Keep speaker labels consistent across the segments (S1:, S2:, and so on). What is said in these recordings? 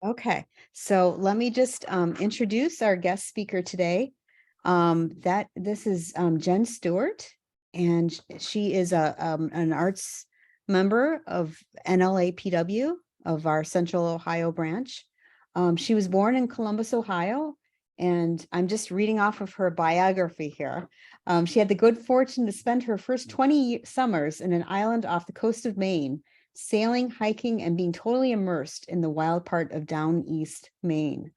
S1: Okay, so let me just introduce our guest speaker today. This is Jen Stewart, and she is an arts member of NLAPW of our Central Ohio branch. She was born in Columbus, Ohio, and I'm just reading off of her biography here. She had the good fortune to spend her first 20 summers in an island off the coast of Maine, sailing, hiking, and being totally immersed in the wild part of down east Maine.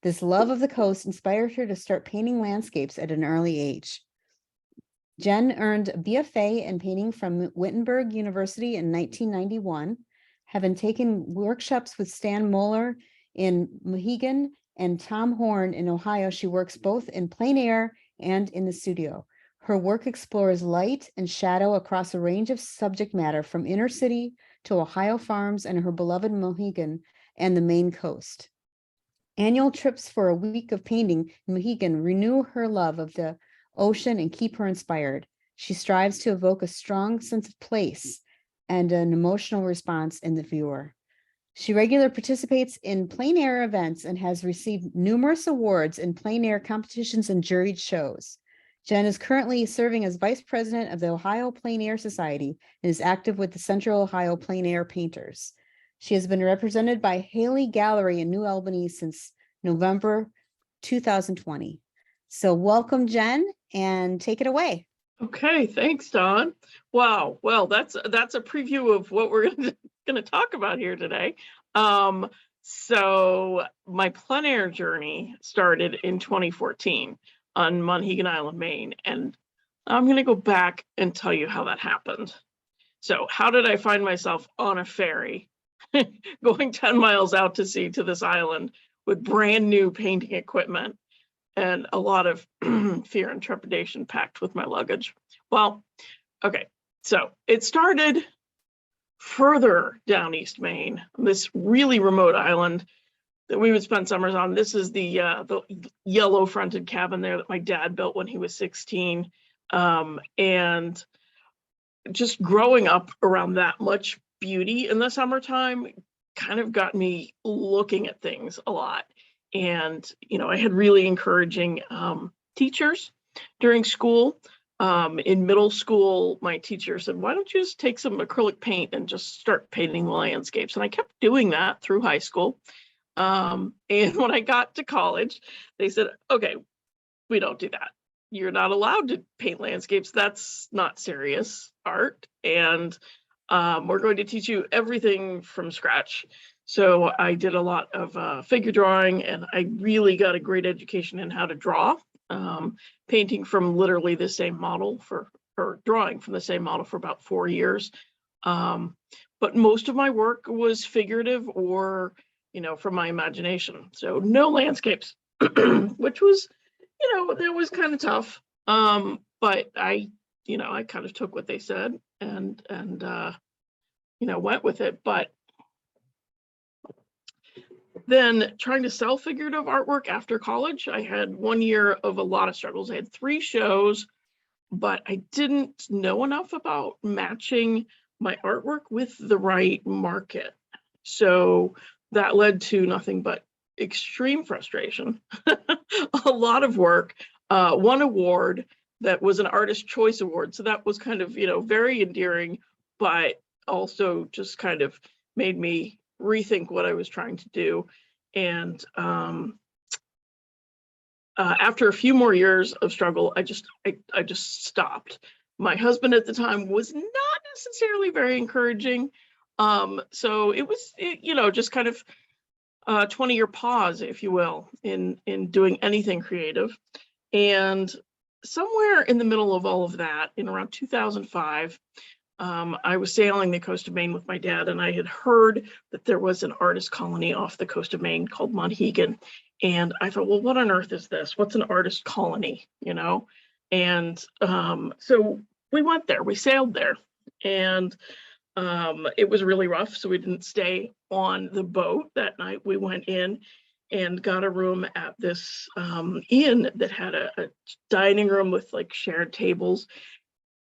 S1: This love of the coast inspired her to start painting landscapes at an early age. Jen earned a BFA in painting from Wittenberg University in 1991, having taken workshops with Stan Moeller in Mohegan and Tom Horn in Ohio. She works both in plein air and in the studio. Her work explores light and shadow across a range of subject matter from inner city to Ohio farms and her beloved Mohegan and the Maine coast. Annual trips for a week of painting in Mohegan renew her love of the ocean and keep her inspired. She strives to evoke a strong sense of place and an emotional response in the viewer. She regularly participates in plein air events and has received numerous awards in plein air competitions and juried shows. Jen is currently serving as vice president of the Ohio Plein Air Society and is active with the Central Ohio Plein Air Painters. She has been represented by Haley Gallery in New Albany since November 2020. So welcome, Jen, and take it away.
S2: Okay, thanks, Dawn. Wow, well, that's a preview of what we're going to talk about here today. So my plein air journey started in 2014 on Monhegan Island, Maine, and I'm going to go back and tell you how that happened. So how did I find myself on a ferry going 10 miles out to sea to this island with brand new painting equipment and a lot of fear and trepidation packed with my luggage? Well, okay, so it started further down East Maine, this really remote island that we would spend summers on. This is the yellow fronted cabin there that my dad built when he was 16. And just growing up around that much beauty in the summertime kind of got me looking at things a lot. And, you know, I had really encouraging teachers during school. In middle school, my teacher said, why don't you just take some acrylic paint and just start painting the landscapes? And I kept doing that through high school. And when I got to college, they said, okay, we don't do that. You're not allowed to paint landscapes. That's not serious art. And we're going to teach you everything from scratch. So I did a lot of figure drawing, and I really got a great education in how to draw, painting from literally the same model or drawing from the same model for about 4 years. But most of my work was figurative or, you know, from my imagination. So no landscapes, which was, you know, that was kind of tough. But I kind of took what they said and you know, went with it. But then trying to sell figurative artwork after college, I had 1 year of a lot of struggles. I had 3 shows, but I didn't know enough about matching my artwork with the right market. So that led to nothing but extreme frustration, a lot of work, 1 award that was an Artist Choice Award. So that was kind of, you know, very endearing, but also just kind of made me rethink what I was trying to do. And after a few more years of struggle, I just stopped. My husband at the time was not necessarily very encouraging. So it was, you know, just kind of a 20-year pause, if you will, in doing anything creative. And somewhere in the middle of all of that, in around 2005, I was sailing the coast of Maine with my dad, and I had heard that there was an artist colony off the coast of Maine called Monhegan. And I thought, well, what on earth is this? What's an artist colony, you know? And so we went there, we sailed there, and it was really rough, so we didn't stay on the boat that night. We went in and got a room at this inn that had a dining room with like shared tables.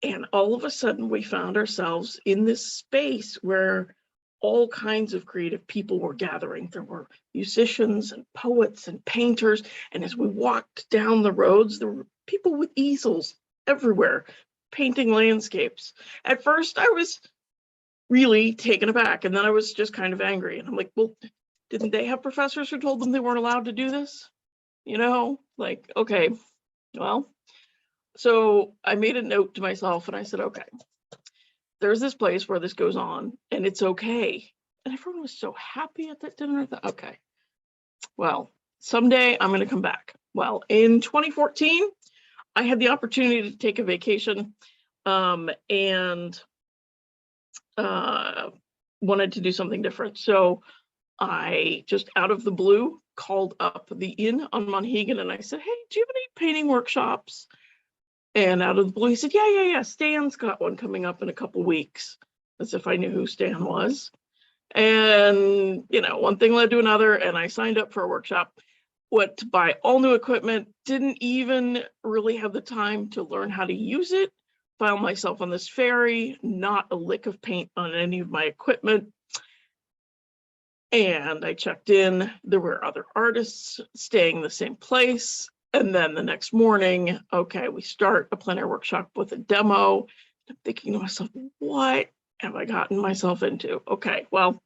S2: And all of a sudden we found ourselves in this space where all kinds of creative people were gathering. There were musicians and poets and painters. And as we walked down the roads, there were people with easels everywhere, painting landscapes. At first, I was really taken aback, and then I was just kind of angry. And I'm like, well, didn't they have professors who told them they weren't allowed to do this? You know, like, okay, well, so I made a note to myself and I said, okay, there's this place where this goes on and it's okay. And everyone was so happy at that dinner. I thought, okay, well, someday I'm going to come back. Well, in 2014, I had the opportunity to take a vacation and wanted to do something different. So I just out of the blue called up the inn on Monhegan and I said, hey, do you have any painting workshops? And out of the blue, he said, yeah. Stan's got one coming up in a couple weeks, as if I knew who Stan was. And, you know, one thing led to another, and I signed up for a workshop. Went to buy all new equipment, didn't even really have the time to learn how to use it. Found myself on this ferry, not a lick of paint on any of my equipment. And I checked in, there were other artists staying in the same place. And then the next morning, okay, we start a plein air workshop with a demo. I'm thinking to myself, what have I gotten myself into? Okay, well,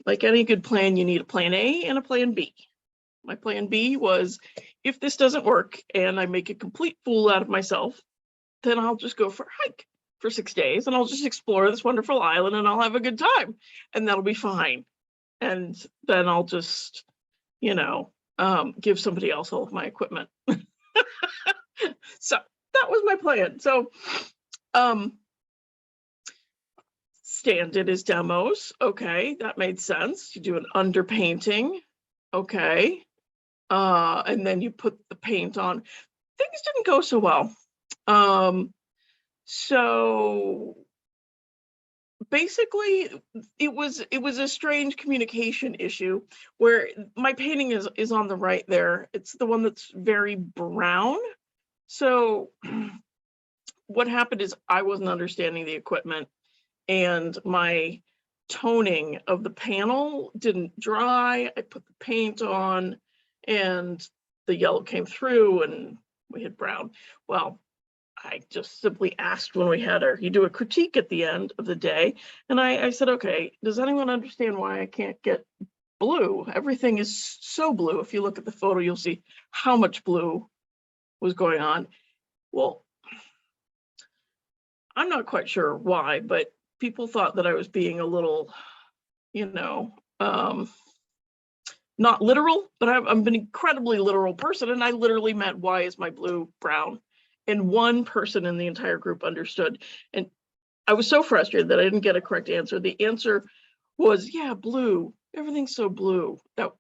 S2: like any good plan, you need a plan A and a plan B. My plan B was, if this doesn't work and I make a complete fool out of myself, then I'll just go for a hike for 6 days and I'll just explore this wonderful island and I'll have a good time and that'll be fine. And then I'll just, you know, give somebody else all of my equipment. So that was my plan. So Stan did his demos. Okay, that made sense. You do an underpainting. Okay. And then you put the paint on. Things didn't go so well. So basically it was a strange communication issue where my painting is on the right there. It's the one that's very brown. So what happened is I wasn't understanding the equipment and my toning of the panel didn't dry. I put the paint on and the yellow came through and we had brown. Well, I just simply asked when we had you do a critique at the end of the day. And I said, okay, does anyone understand why I can't get blue? Everything is so blue. If you look at the photo, you'll see how much blue was going on. Well, I'm not quite sure why, but people thought that I was being a little, you know, not literal, but I'm an incredibly literal person. And I literally meant, why is my blue brown? And one person in the entire group understood. And I was so frustrated that I didn't get a correct answer. The answer was, yeah, blue. Everything's so blue. That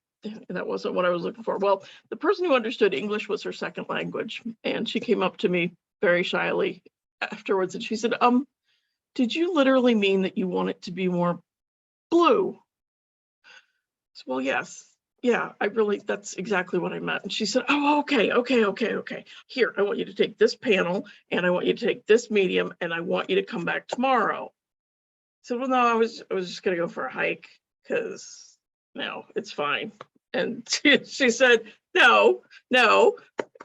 S2: wasn't what I was looking for. Well, the person who understood English was her second language. And she came up to me very shyly afterwards and she said, did you literally mean that you want it to be more blue? So, well, yes. Yeah, that's exactly what I meant. And she said, oh, okay. Here, I want you to take this panel and I want you to take this medium and I want you to come back tomorrow. So, well, no, I was just going to go for a hike because no, it's fine. And she said, no,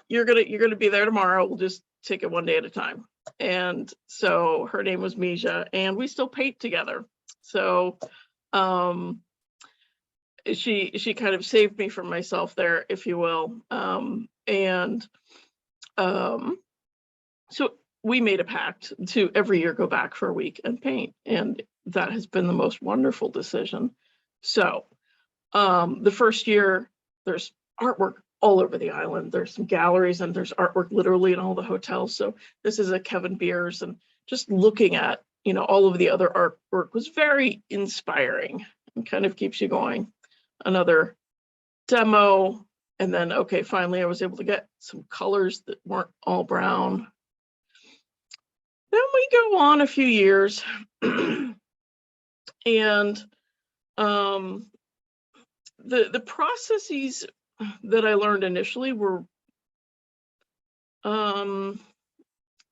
S2: you're going to be there tomorrow. We'll just take it one day at a time. And so her name was Misha and we still paint together. So, she kind of saved me from myself there, if you will. So we made a pact to every year go back for a week and paint. And that has been the most wonderful decision. So the first year, there's artwork all over the island. There's some galleries and there's artwork literally in all the hotels. So this is a Kevin Beers, and just looking at, you know, all of the other artwork was very inspiring and kind of keeps you going. Another demo, and then, okay, finally I was able to get some colors that weren't all brown. Then we go on a few years and the processes that I learned initially were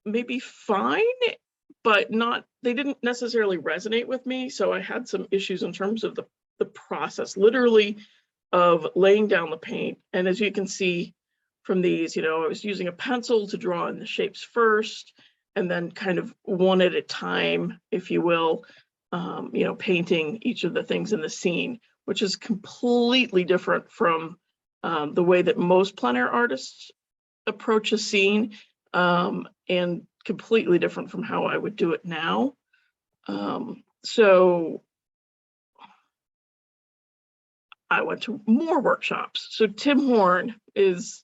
S2: maybe fine, but they didn't necessarily resonate with me. So I had some issues in terms of the process, literally, of laying down the paint. And as you can see from these, I was using a pencil to draw in the shapes first, and then kind of one at a time, if you will, painting each of the things in the scene, which is completely different from the way that most plein air artists approach a scene, and completely different from how I would do it now. So I went to more workshops. So Tim Horn is,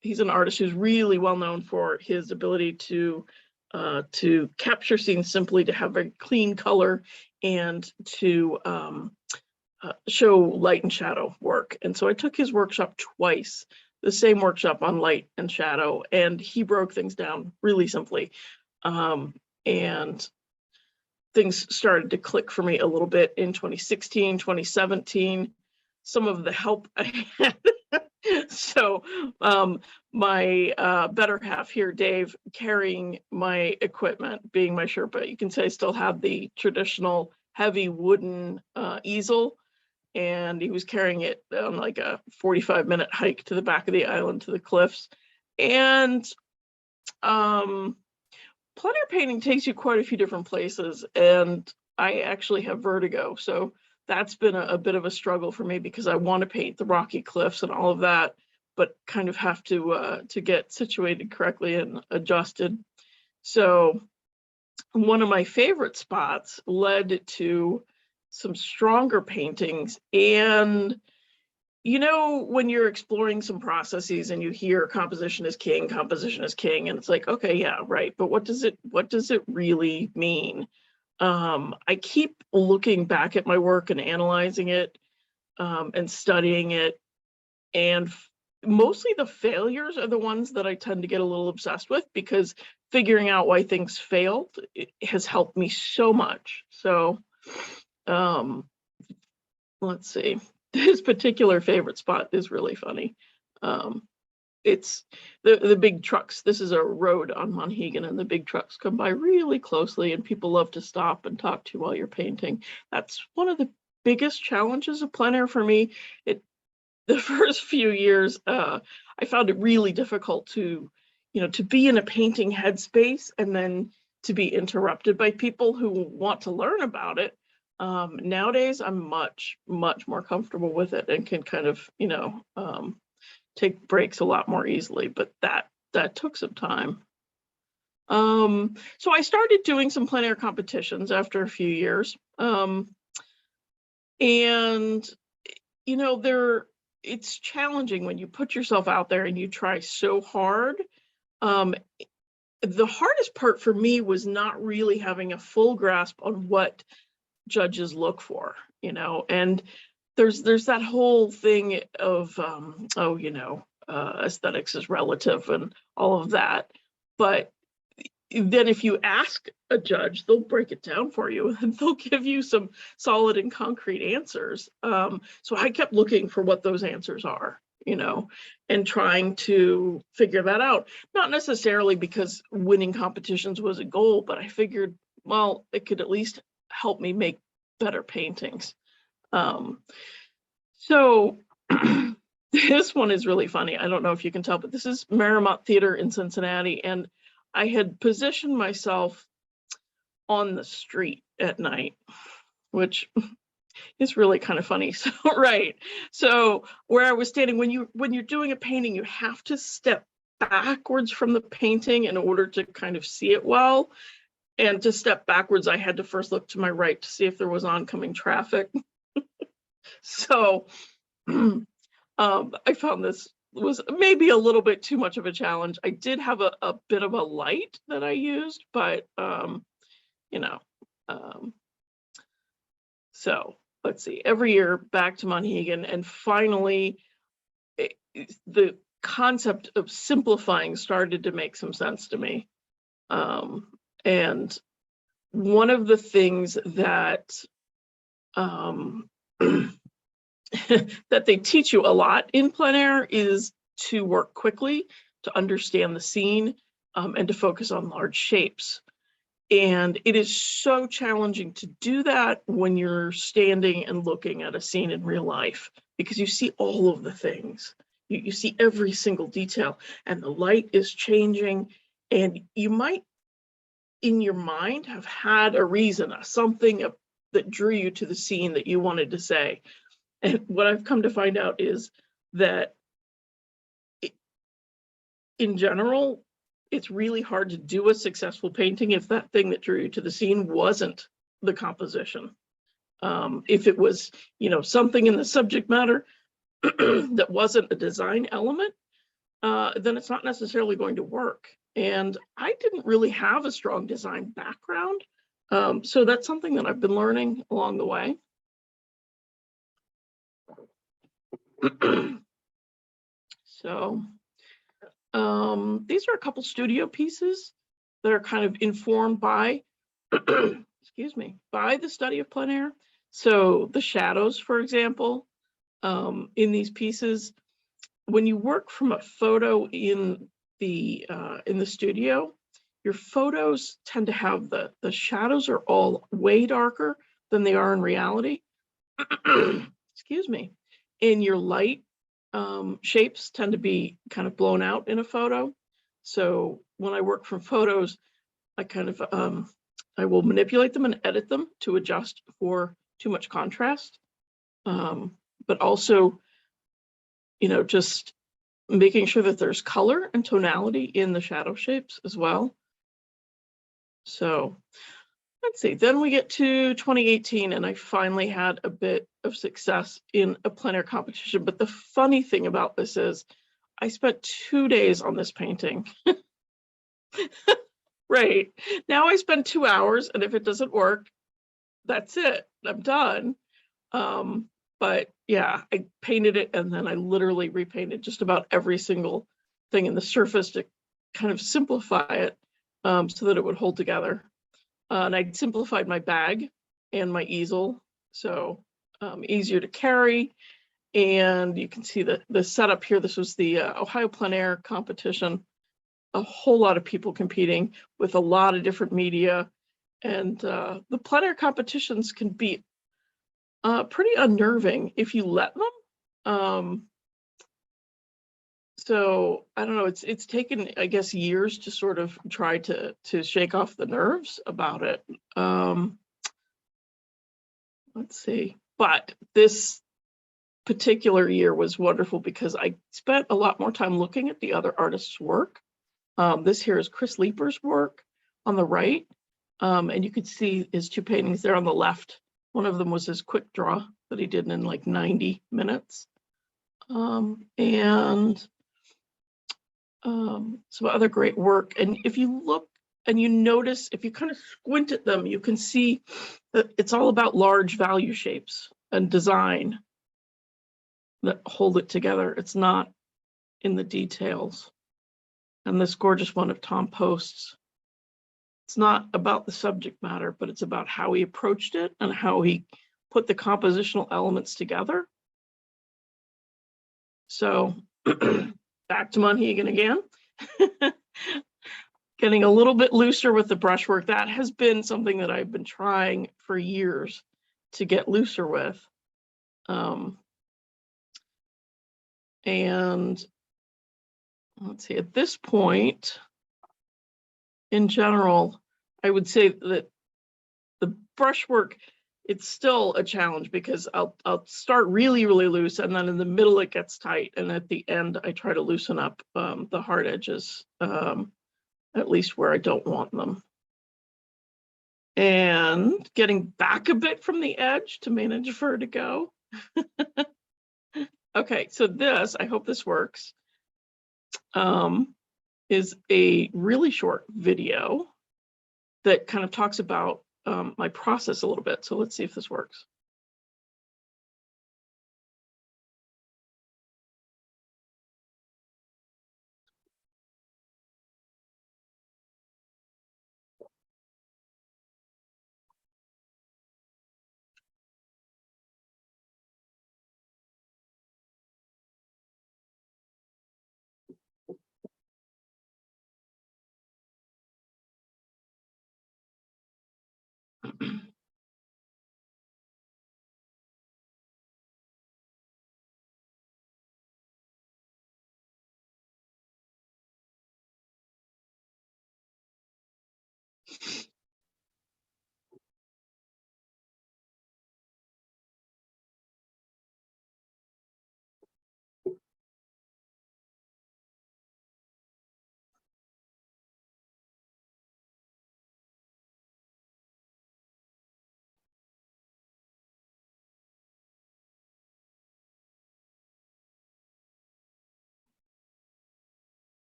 S2: he's an artist who's really well known for his ability to capture scenes simply, to have very clean color, and to show light and shadow work. And so I took his workshop twice, the same workshop on light and shadow, and he broke things down really simply. And things started to click for me a little bit in 2016, 2017. Some of the help I had. So my better half here, Dave, carrying my equipment, being my Sherpa, you can say I still have the traditional heavy wooden easel, and he was carrying it on like a 45-minute hike to the back of the island to the cliffs. And plein air painting takes you quite a few different places, and I actually have vertigo, so that's been a bit of a struggle for me, because I want to paint the rocky cliffs and all of that, but kind of have to get situated correctly and adjusted. So one of my favorite spots led to some stronger paintings. And when you're exploring some processes and you hear composition is king, and it's like, okay, yeah, right, but what does it really mean? I keep looking back at my work and analyzing it, and studying it, and mostly the failures are the ones that I tend to get a little obsessed with, because figuring out why things failed has helped me so much. So let's see. This particular favorite spot is really funny. It's the big trucks. This is a road on Monhegan, and the big trucks come by really closely, and people love to stop and talk to you while you're painting. That's one of the biggest challenges of plein air for me. The first few years, I found it really difficult to be in a painting headspace and then to be interrupted by people who want to learn about it. Nowadays, I'm much, much more comfortable with it and can kind of, take breaks a lot more easily, but that took some time. So I started doing some plein air competitions after a few years. And, it's challenging when you put yourself out there and you try so hard. The hardest part for me was not really having a full grasp on what judges look for, and there's that whole thing of aesthetics is relative and all of that, but then if you ask a judge, they'll break it down for you and they'll give you some solid and concrete answers. So I kept looking for what those answers are, and trying to figure that out, not necessarily because winning competitions was a goal, but I figured, well, it could at least help me make better paintings. So this one is really funny. I don't know if you can tell, but this is Marymount Theater in Cincinnati. And I had positioned myself on the street at night, which is really kind of funny. So, right. So where I was standing, when you're doing a painting, you have to step backwards from the painting in order to kind of see it well. And to step backwards, I had to first look to my right to see if there was oncoming traffic. So I found this was maybe a little bit too much of a challenge. I did have a bit of a light that I used, but so let's see, every year back to Monhegan, and finally the concept of simplifying started to make some sense to me. And one of the things that that they teach you a lot in plein air is to work quickly, to understand the scene, and to focus on large shapes. And it is so challenging to do that when you're standing and looking at a scene in real life, because you see all of the things. You see every single detail, and the light is changing, and you might, in your mind, have had a reason, something that drew you to the scene that you wanted to say. And what I've come to find out is that in general, it's really hard to do a successful painting if that thing that drew you to the scene wasn't the composition. If it was, something in the subject matter that wasn't a design element, then it's not necessarily going to work. And I didn't really have a strong design background. So that's something that I've been learning along the way. So these are a couple studio pieces that are kind of informed by, excuse me, by the study of plein air. So the shadows, for example, in these pieces, when you work from a photo in the studio, your photos tend to have the shadows are all way darker than they are in reality. Excuse me. And your light shapes tend to be kind of blown out in a photo. So when I work from photos, I kind of I will manipulate them and edit them to adjust for too much contrast, but also, just making sure that there's color and tonality in the shadow shapes as well. So let's see, then we get to 2018, and I finally had a bit of success in a plein air competition. But the funny thing about this is I spent 2 days on this painting. Right. Now I spend 2 hours, and if it doesn't work, that's it. I'm done. But yeah, I painted it, and then I literally repainted just about every single thing in the surface to kind of simplify it, so that it would hold together. And I simplified my bag and my easel, so easier to carry. And you can see the setup here. This was the Ohio Plein Air competition. A whole lot of people competing with a lot of different media. And the plein air competitions can be pretty unnerving if you let them. So I don't know, it's taken, I guess, years to sort of try to shake off the nerves about it. Let's see. But this particular year was wonderful because I spent a lot more time looking at the other artists' work. This here is Chris Leeper's work on the right. And you could see his 2 paintings there on the left. One of them was his quick draw that he did in like 90 minutes. And some other great work. And if you look and you notice, if you kind of squint at them, you can see that it's all about large value shapes and design that hold it together. It's not in the details. And this gorgeous one of Tom Post's, it's not about the subject matter, but it's about how he approached it and how he put the compositional elements together. So back to Monhegan again. Getting a little bit looser with the brushwork. That has been something that I've been trying for years to get looser with. And let's see, at this point, in general, I would say that the brushwork, it's still a challenge because I'll start really, really loose, and then in the middle it gets tight, and at the end I try to loosen up the hard edges, at least where I don't want them. And getting back a bit from the edge to manage vertigo. Okay, so this, I hope this works, is a really short video that kind of talks about my process a little bit. So let's see if this works.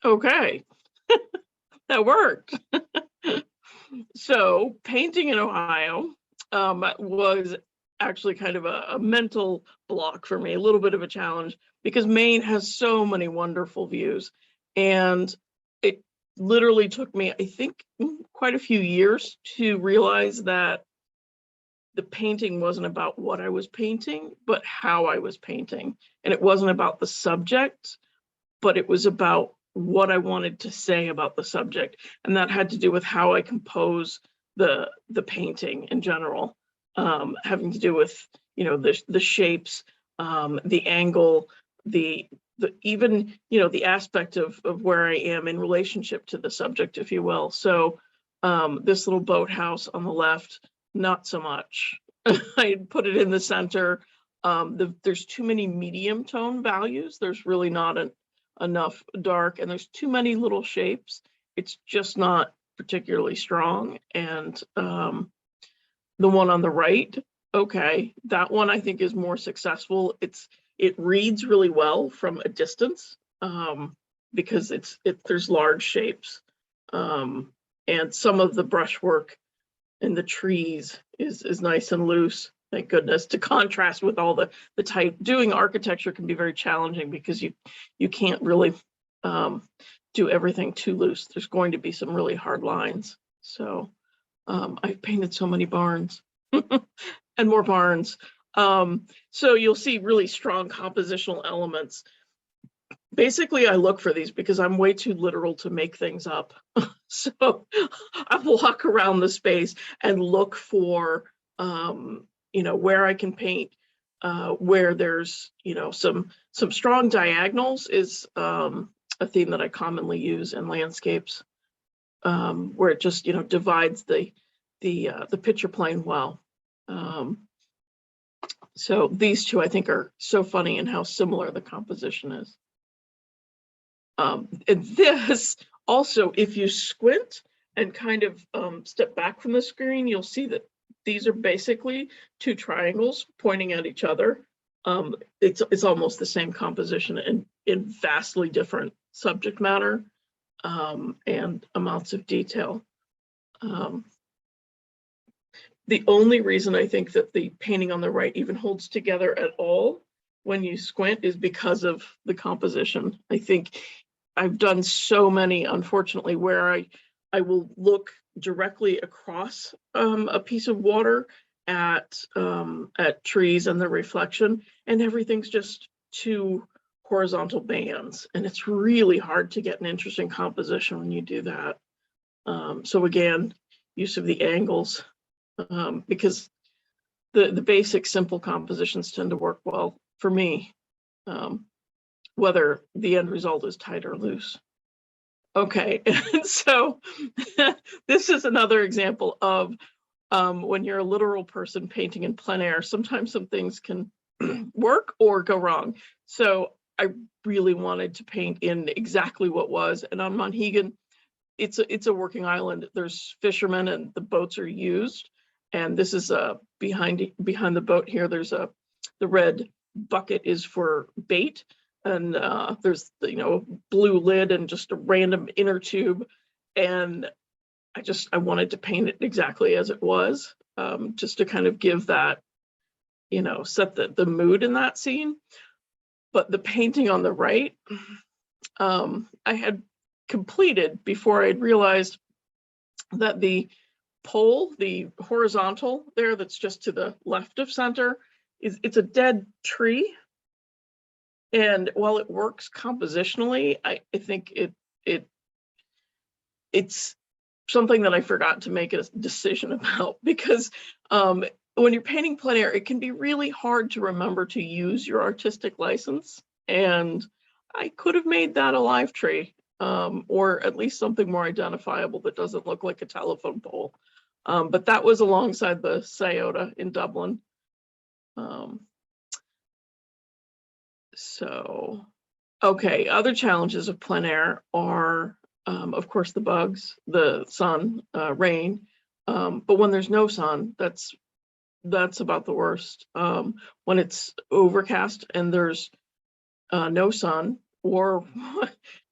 S2: Okay, that worked. So painting in Ohio was actually kind of a mental block for me, a little bit of a challenge, because Maine has so many wonderful views. And it literally took me, I think, quite a few years to realize that the painting wasn't about what I was painting, but how I was painting. And it wasn't about the subject, but it was about what I wanted to say about the subject. And that had to do with how I compose the painting in general, having to do with, you know, the shapes, the angle, the even, you know, the aspect of where I am in relationship to the subject, if you will. So this little boathouse on the left, not so much. I put it in the center. There's too many medium tone values. There's really not enough dark, and there's too many little shapes. It's just not particularly strong. And the one on the right, okay, that one I think is more successful. It reads really well from a distance, because there's large shapes, and some of the brushwork in the trees is nice and loose. Thank goodness, to contrast with all the tight. Doing architecture can be very challenging because you can't really do everything too loose. There's going to be some really hard lines. So I've painted so many barns and more barns. So you'll see really strong compositional elements. Basically, I look for these because I'm way too literal to make things up. So I walk around the space and look for, you know, where I can paint, where there's, you know, some strong diagonals is a theme that I commonly use in landscapes, where it just, you know, divides the picture plane well. So these two I think are so funny in how similar the composition is. And this also, if you squint and kind of step back from the screen, you'll see that these are basically two triangles pointing at each other. It's almost the same composition in vastly different subject matter and amounts of detail. The only reason I think that the painting on the right even holds together at all when you squint is because of the composition. I think I've done so many, unfortunately, where I will look directly across a piece of water at trees and the reflection, and everything's just two horizontal bands, and it's really hard to get an interesting composition when you do that. So again, use of the angles, because the basic simple compositions tend to work well for me, whether the end result is tight or loose. Okay, and so this is another example of when you're a literal person painting in plein air, sometimes some things can work or go wrong. So I really wanted to paint in exactly what was, and on Monhegan, it's a working island. There's fishermen and the boats are used. And this is behind the boat here, there's the red bucket is for bait. And there's the, you know, blue lid and just a random inner tube. And I wanted to paint it exactly as it was, just to kind of give that, set the mood in that scene. But the painting on the right, I had completed before I'd realized that the pole, the horizontal there that's just to the left of center, it's a dead tree. And while it works compositionally, I think it's something that I forgot to make a decision about, because when you're painting plein air, it can be really hard to remember to use your artistic license. And I could have made that a live tree, or at least something more identifiable that doesn't look like a telephone pole. But that was alongside the Scioto in Dublin. So, okay, other challenges of plein air are, of course, the bugs, the sun, rain. But when there's no sun, that's about the worst. When it's overcast and there's no sun, or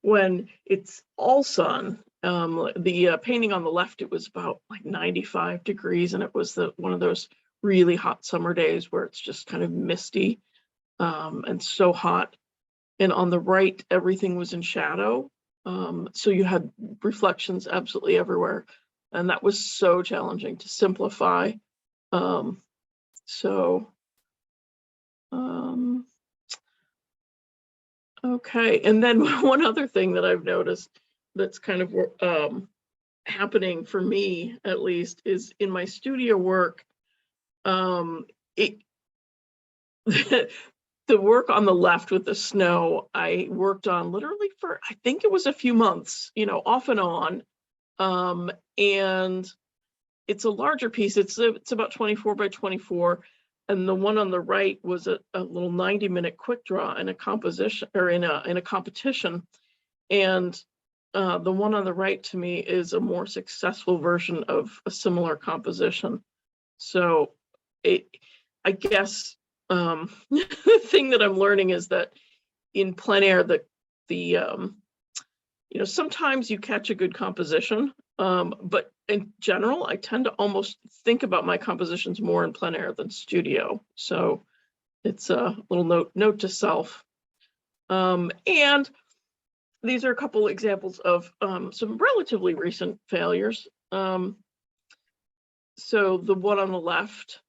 S2: when it's all sun. The painting on the left, it was about like 95 degrees, and it was one of those really hot summer days where it's just kind of misty, and so hot. And on the right, everything was in shadow. So you had reflections absolutely everywhere. And that was so challenging to simplify. Okay. And then one other thing that I've noticed that's kind of happening for me, at least, is in my studio work, the work on the left with the snow, I worked on literally for, I think it was a few months, off and on. And it's a larger piece. It's about 24 by 24. And the one on the right was a little 90-minute quick draw in a composition, or in a competition. And the one on the right, to me, is a more successful version of a similar composition. So I guess the thing that I'm learning is that in plein air, sometimes you catch a good composition, but in general, I tend to almost think about my compositions more in plein air than studio. So it's a little note to self. And these are a couple examples of some relatively recent failures. So the one on the left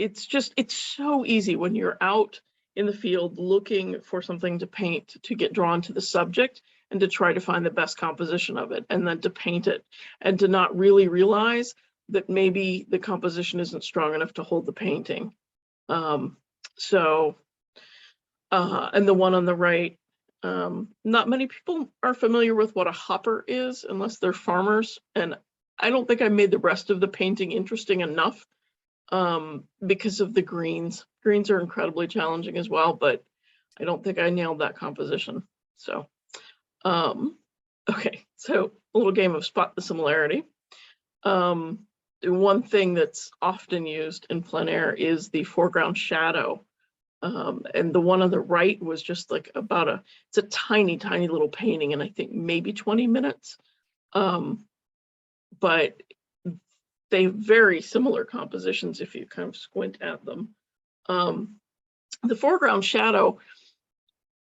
S2: it's so easy when you're out in the field looking for something to paint, to get drawn to the subject and to try to find the best composition of it, and then to paint it, and to not really realize that maybe the composition isn't strong enough to hold the painting. And the one on the right, not many people are familiar with what a hopper is unless they're farmers, and I don't think I made the rest of the painting interesting enough because of the greens. Greens are incredibly challenging as well, but I don't think I nailed that composition. So, okay, so a little game of spot the similarity. One thing that's often used in plein air is the foreground shadow. And the one on the right was just like it's a tiny, tiny little painting, and I think maybe 20 minutes. But they have very similar compositions if you kind of squint at them. The foreground shadow,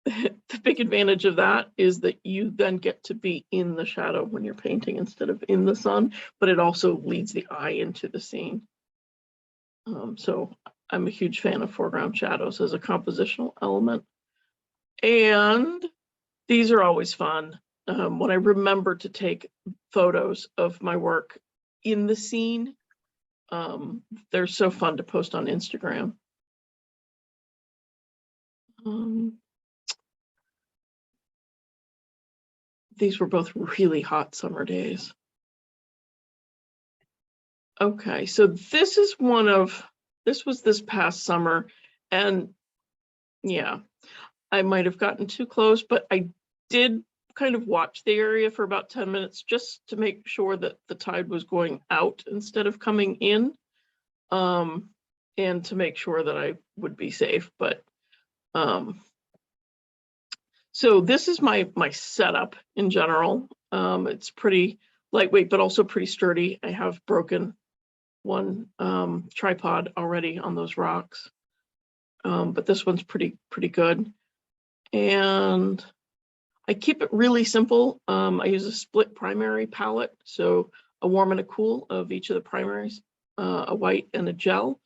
S2: the big advantage of that is that you then get to be in the shadow when you're painting instead of in the sun, but it also leads the eye into the scene. So I'm a huge fan of foreground shadows as a compositional element. And these are always fun. When I remember to take photos of my work in the scene, they're so fun to post on Instagram. These were both really hot summer days. Okay, so this was this past summer, and yeah, I might have gotten too close, but I did kind of watch the area for about 10 minutes just to make sure that the tide was going out instead of coming in, and to make sure that I would be safe. But So this is my setup in general. It's pretty lightweight, but also pretty sturdy. I have broken one tripod already on those rocks, but this one's pretty good. And I keep it really simple. I use a split primary palette, so a warm and a cool of each of the primaries, a white and a gel.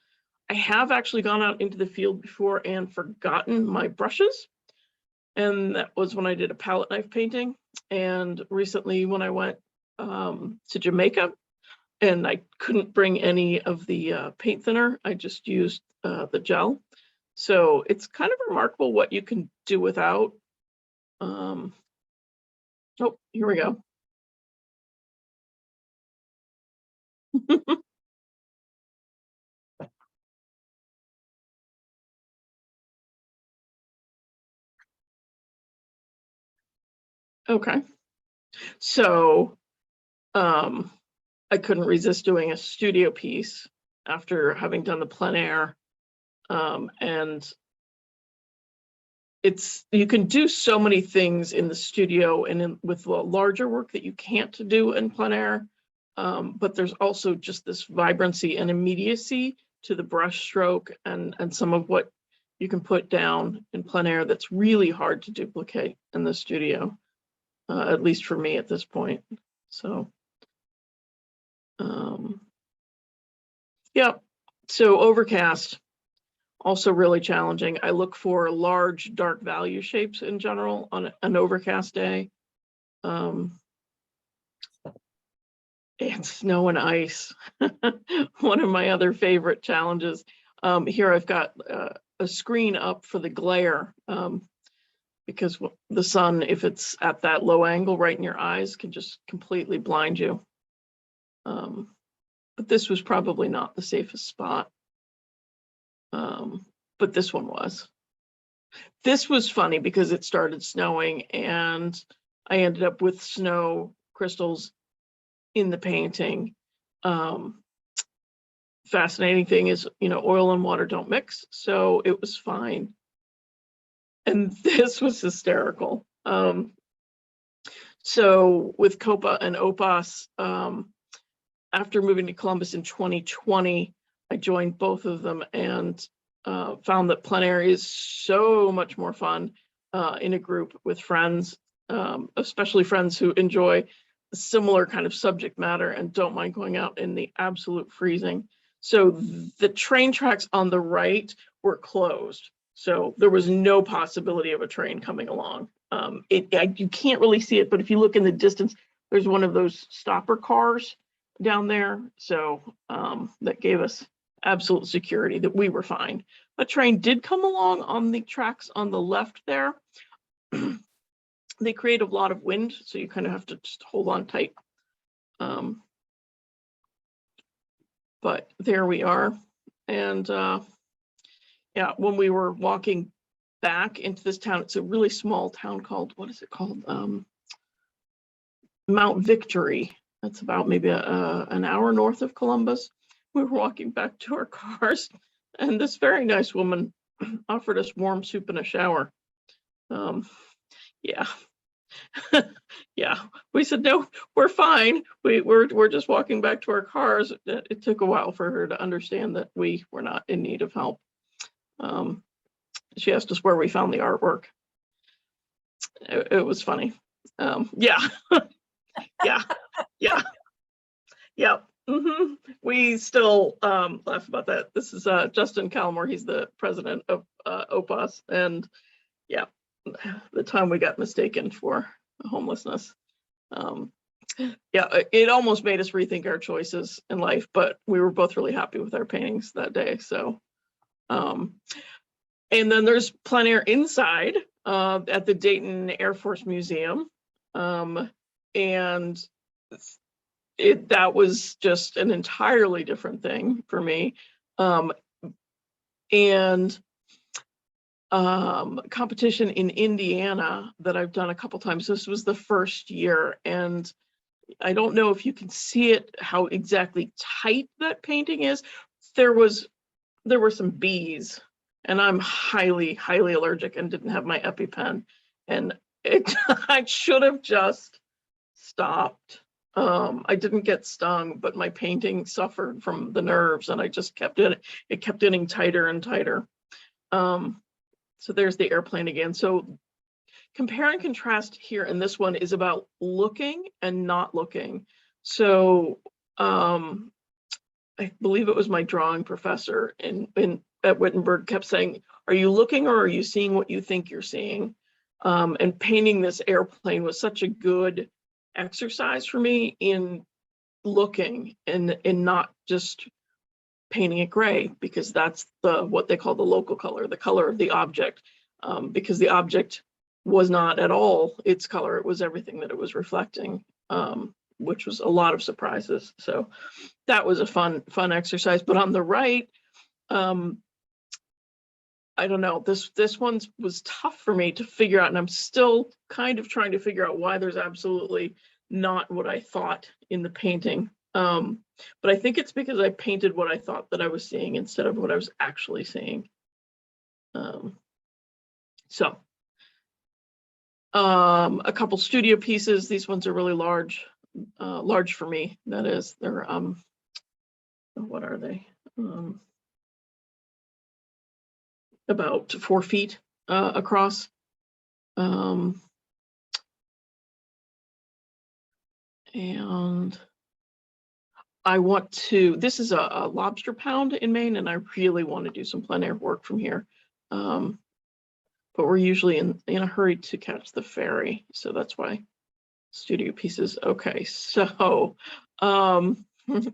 S2: I have actually gone out into the field before and forgotten my brushes. And that was when I did a palette knife painting. And recently when I went to Jamaica and I couldn't bring any of the paint thinner, I just used the gel. So it's kind of remarkable what you can do without. Oh, here we go. Okay. So I couldn't resist doing a studio piece after having done the plein air. And you can do so many things in the studio and with larger work that you can't do in plein air. But there's also just this vibrancy and immediacy to the brush stroke and some of what you can put down in plein air that's really hard to duplicate in the studio, at least for me at this point. So, yeah. So overcast, also really challenging. I look for large, dark value shapes in general on an overcast day. And snow and ice, one of my other favorite challenges. Here I've got a screen up for the glare, because the sun, if it's at that low angle right in your eyes, can just completely blind you. But this was probably not the safest spot. But this one was. This was funny because it started snowing and I ended up with snow crystals in the painting. Fascinating thing is, oil and water don't mix, so it was fine. And this was hysterical. So with Copa and Opus, after moving to Columbus in 2020, I joined both of them and found that plein air is so much more fun in a group with friends, especially friends who enjoy a similar kind of subject matter and don't mind going out in the absolute freezing. So the train tracks on the right were closed. So there was no possibility of a train coming along. You can't really see it, but if you look in the distance, there's one of those stopper cars down there. So that gave us absolute security that we were fine. A train did come along on the tracks on the left there. They create a lot of wind, so you kind of have to just hold on tight. But there we are. And yeah, when we were walking back into this town, it's a really small town called, what is it called? Mount Victory. That's about maybe an hour north of Columbus. We were walking back to our cars and this very nice woman offered us warm soup and a shower. Yeah. Yeah, we said, no, we're fine. We're just walking back to our cars. It took a while for her to understand that we were not in need of help. She asked us where we found the artwork. It was funny. Yeah, yeah, yeah, yeah. We still laugh about that. This is Justin Calmore. He's the president of Opus, and yeah, the time we got mistaken for homelessness. Yeah, it almost made us rethink our choices in life, but we were both really happy with our paintings that day. So, and then there's plein air inside at the Dayton Air Force Museum, and that was just an entirely different thing for me. And competition in Indiana that I've done a couple times. This was the first year, and I don't know if you can see it, how exactly tight that painting is. There were some bees, and I'm highly allergic and didn't have my EpiPen, and I should have just stopped. I didn't get stung, but my painting suffered from the nerves, and I just kept it kept getting tighter and tighter. So there's the airplane again. So compare and contrast here, and this one is about looking and not looking. So I believe it was my drawing professor at Wittenberg kept saying, are you looking or are you seeing what you think you're seeing? And painting this airplane was such a good exercise for me in looking and not just painting it gray, because that's what they call the local color, the color of the object, because the object was not at all its color. It was everything that it was reflecting, which was a lot of surprises. So that was a fun exercise. But on the right, I don't know, this one was tough for me to figure out, and I'm still kind of trying to figure out why there's absolutely not what I thought in the painting. But I think it's because I painted what I thought that I was seeing instead of what I was actually seeing. So a couple studio pieces. These ones are really large for me. That is, they're what are they? About 4 feet across. And I want to, this is a lobster pound in Maine, and I really want to do some plein air work from here. But we're usually in a hurry to catch the ferry, so that's why studio pieces. Okay, so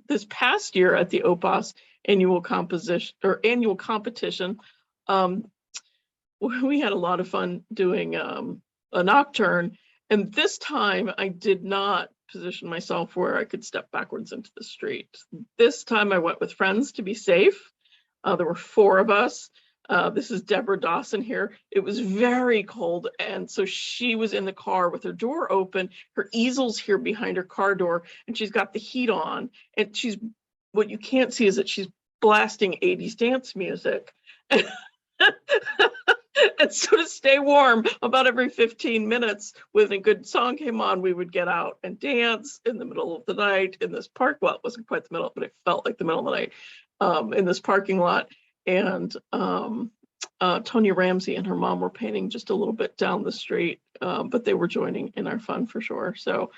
S2: this past year at the OPAS annual competition, we had a lot of fun doing a nocturne, and this time I did not position myself where I could step backwards into the street. This time I went with friends to be safe. There were 4 of us. This is Deborah Dawson here. It was very cold, and so she was in the car with her door open, her easel's here behind her car door, and she's got the heat on, and what you can't see is that she's blasting 80s dance music. And so to stay warm, about every 15 minutes, when a good song came on, we would get out and dance in the middle of the night in this park. Well, it wasn't quite the middle, but it felt like the middle of the night in this parking lot. And Tonya Ramsey and her mom were painting just a little bit down the street, but they were joining in our fun for sure. So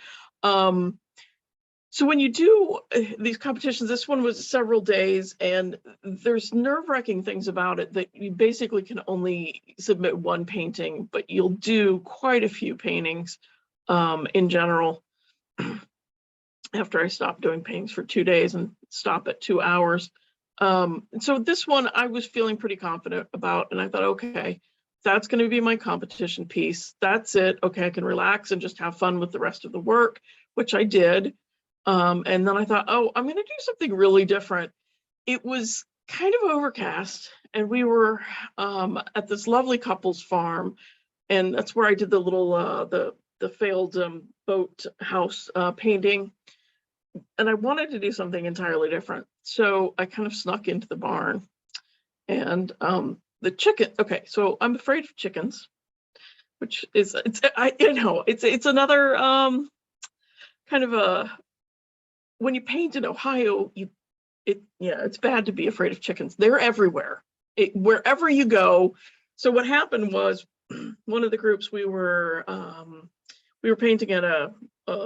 S2: so when you do these competitions, this one was several days, and there's nerve-wracking things about it that you basically can only submit 1 painting, but you'll do quite a few paintings in general. After I stopped doing paintings for 2 days and stop at 2 hours. So this one I was feeling pretty confident about, and I thought, okay, that's going to be my competition piece. That's it. Okay, I can relax and just have fun with the rest of the work, which I did. And then I thought, oh, I'm going to do something really different. It was kind of overcast, and we were at this lovely couple's farm, and that's where I did the little the failed boat house painting. And I wanted to do something entirely different, so I kind of snuck into the barn. And the chicken. Okay, so I'm afraid of chickens, which is it's another kind of a, when you paint in Ohio, it's bad to be afraid of chickens. They're everywhere, wherever you go. So what happened was, one of the groups, we were painting at a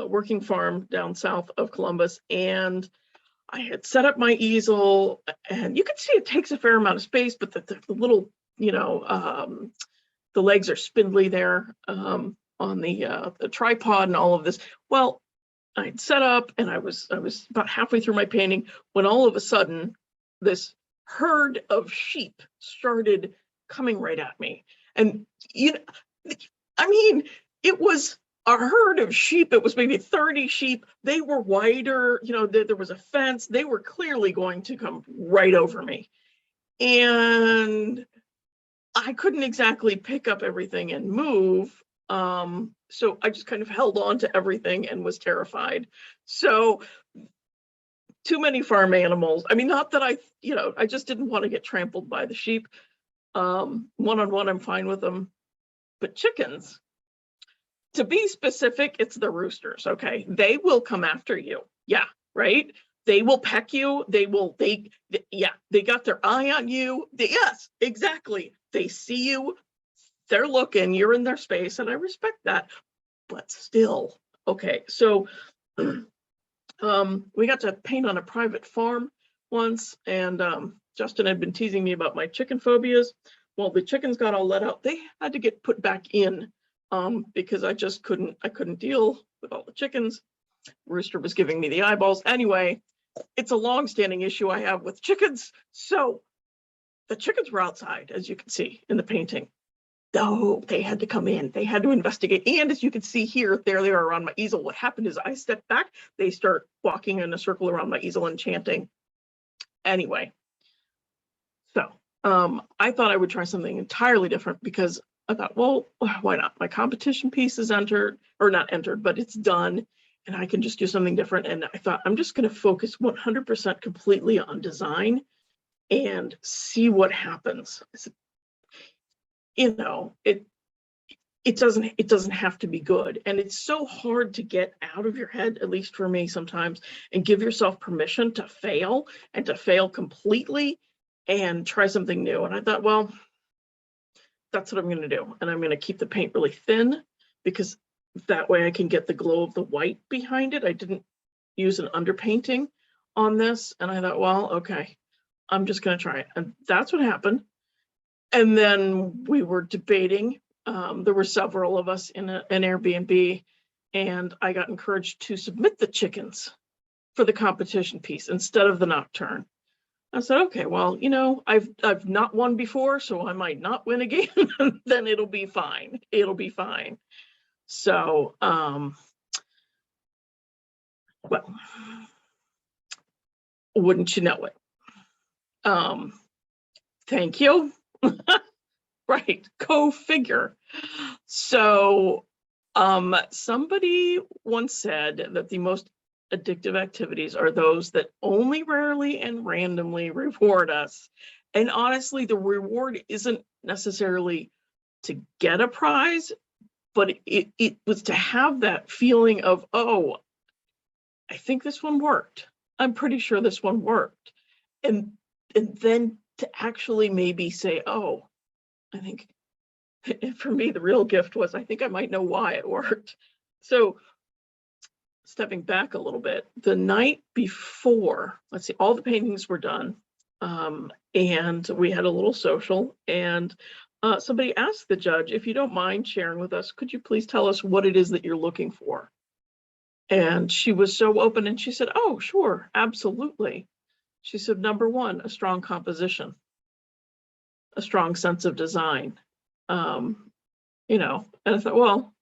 S2: working farm down south of Columbus, and I had set up my easel, and you can see it takes a fair amount of space, but the little, the legs are spindly there on the tripod and all of this. Well, I'd set up, and I was about halfway through my painting when all of a sudden this herd of sheep started coming right at me. And I mean, it was a herd of sheep. It was maybe 30 sheep. They were wider, there was a fence. They were clearly going to come right over me. And I couldn't exactly pick up everything and move. So I just kind of held on to everything and was terrified. So too many farm animals. I mean, not that I just didn't want to get trampled by the sheep. One-on-one, I'm fine with them. But chickens, To be specific, it's the roosters, okay? They will come after you. Yeah, right? They will peck you. They got their eye on you. Yes, exactly. They see you. They're looking, you're in their space, and I respect that. But still, okay, so we got to paint on a private farm once, and Justin had been teasing me about my chicken phobias. Well, the chickens got all let out. They had to get put back in because I couldn't deal with all the chickens. Rooster was giving me the eyeballs. Anyway, it's a long-standing issue I have with chickens. So the chickens were outside, as you can see in the painting. Oh, they had to come in. They had to investigate. And as you can see here, there they are around my easel. What happened is I stepped back. They start walking in a circle around my easel and chanting. Anyway, so I thought I would try something entirely different because I thought, well, why not? My competition piece is entered, or not entered, but it's done. And I can just do something different. And I thought, I'm just going to focus 100% completely on design and see what happens. You know, it doesn't have to be good. And it's so hard to get out of your head, at least for me sometimes, and give yourself permission to fail and to fail completely and try something new. And I thought, well, that's what I'm going to do. And I'm going to keep the paint really thin because that way I can get the glow of the white behind it. I didn't use an underpainting on this. And I thought, well, okay, I'm just going to try it. And that's what happened. And then we were debating. There were several of us in an Airbnb, and I got encouraged to submit the chickens for the competition piece instead of the nocturne. I said, okay, well, you know, I've not won before, so I might not win again. Then it'll be fine. It'll be fine. So, well, wouldn't you know it? Thank you. Right, go figure. So somebody once said that the most addictive activities are those that only rarely and randomly reward us. And honestly, the reward isn't necessarily to get a prize, but it was to have that feeling of, oh, I think this one worked. I'm pretty sure this one worked. And then to actually maybe say, oh, I think for me, the real gift was, I think I might know why it worked. So stepping back a little bit, the night before, let's see, all the paintings were done. And we had a little social, and somebody asked the judge, if you don't mind sharing with us, could you please tell us what it is that you're looking for? And she was so open, and she said, oh, sure, absolutely. She said, number one, a strong composition, a strong sense of design. You know, and I thought, well,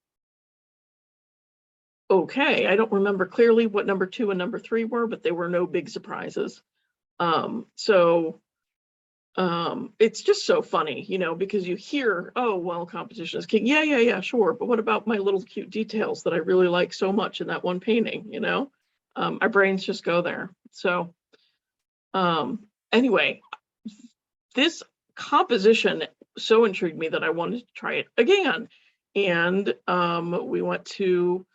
S2: okay, I don't remember clearly what number 2 and number 3 were, but they were no big surprises. It's just so funny, you know, because you hear, oh, well, competition is king. Yeah, sure. But what about my little cute details that I really like so much in that one painting, you know? Our brains just go there. So anyway, this composition so intrigued me that I wanted to try it again. And we went to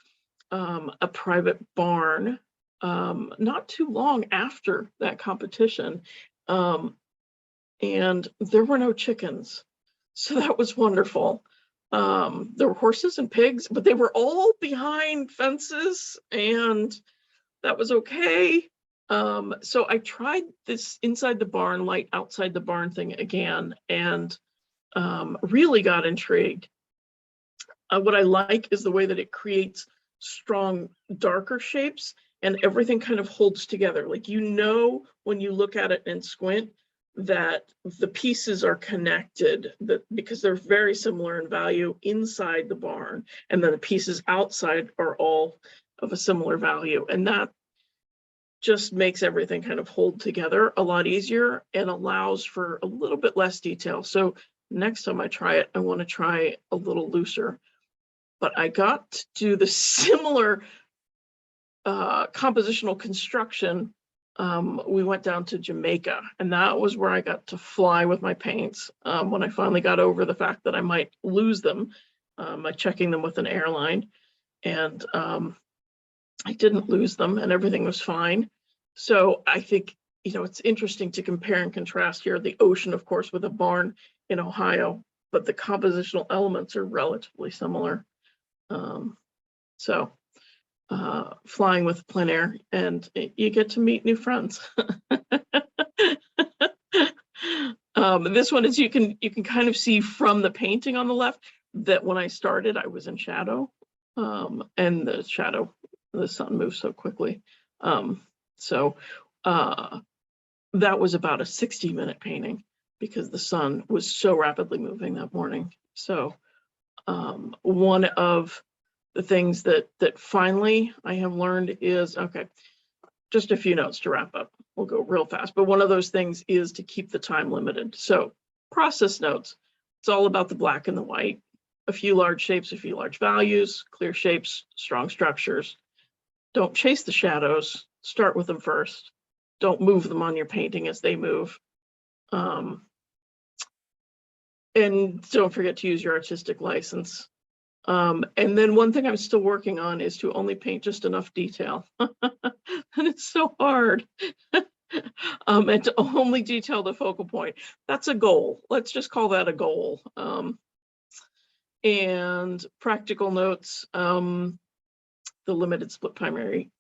S2: a private barn not too long after that competition. And there were no chickens. So that was wonderful. There were horses and pigs, but they were all behind fences, and that was okay. So I tried this inside the barn, light outside the barn thing again, and really got intrigued. What I like is the way that it creates strong, darker shapes, and everything kind of holds together. Like, you know, when you look at it and squint, that the pieces are connected, that because they're very similar in value inside the barn, and then the pieces outside are all of a similar value. And that just makes everything kind of hold together a lot easier and allows for a little bit less detail. So next time I try it, I want to try a little looser. But I got to do the similar compositional construction. We went down to Jamaica, and that was where I got to fly with my paints when I finally got over the fact that I might lose them. by checking them with an airline, and I didn't lose them, and everything was fine. So I think, it's interesting to compare and contrast here. The ocean, of course, with a barn in Ohio, but the compositional elements are relatively similar. So flying with Plein Air, and you get to meet new friends. This one is, you can kind of see from the painting on the left that when I started, I was in shadow, and the sun moves so quickly. So that was about a 60-minute painting because the sun was so rapidly moving that morning. So one of the things that finally I have learned is, okay, just a few notes to wrap up. We'll go real fast, but one of those things is to keep the time limited. So process notes, it's all about the black and the white, a few large shapes, a few large values, clear shapes, strong structures. Don't chase the shadows, start with them first. Don't move them on your painting as they move. And don't forget to use your artistic license. And then one thing I'm still working on is to only paint just enough detail. And it's so hard. And to only detail the focal point. That's a goal. Let's just call that a goal. And practical notes, the limited split primary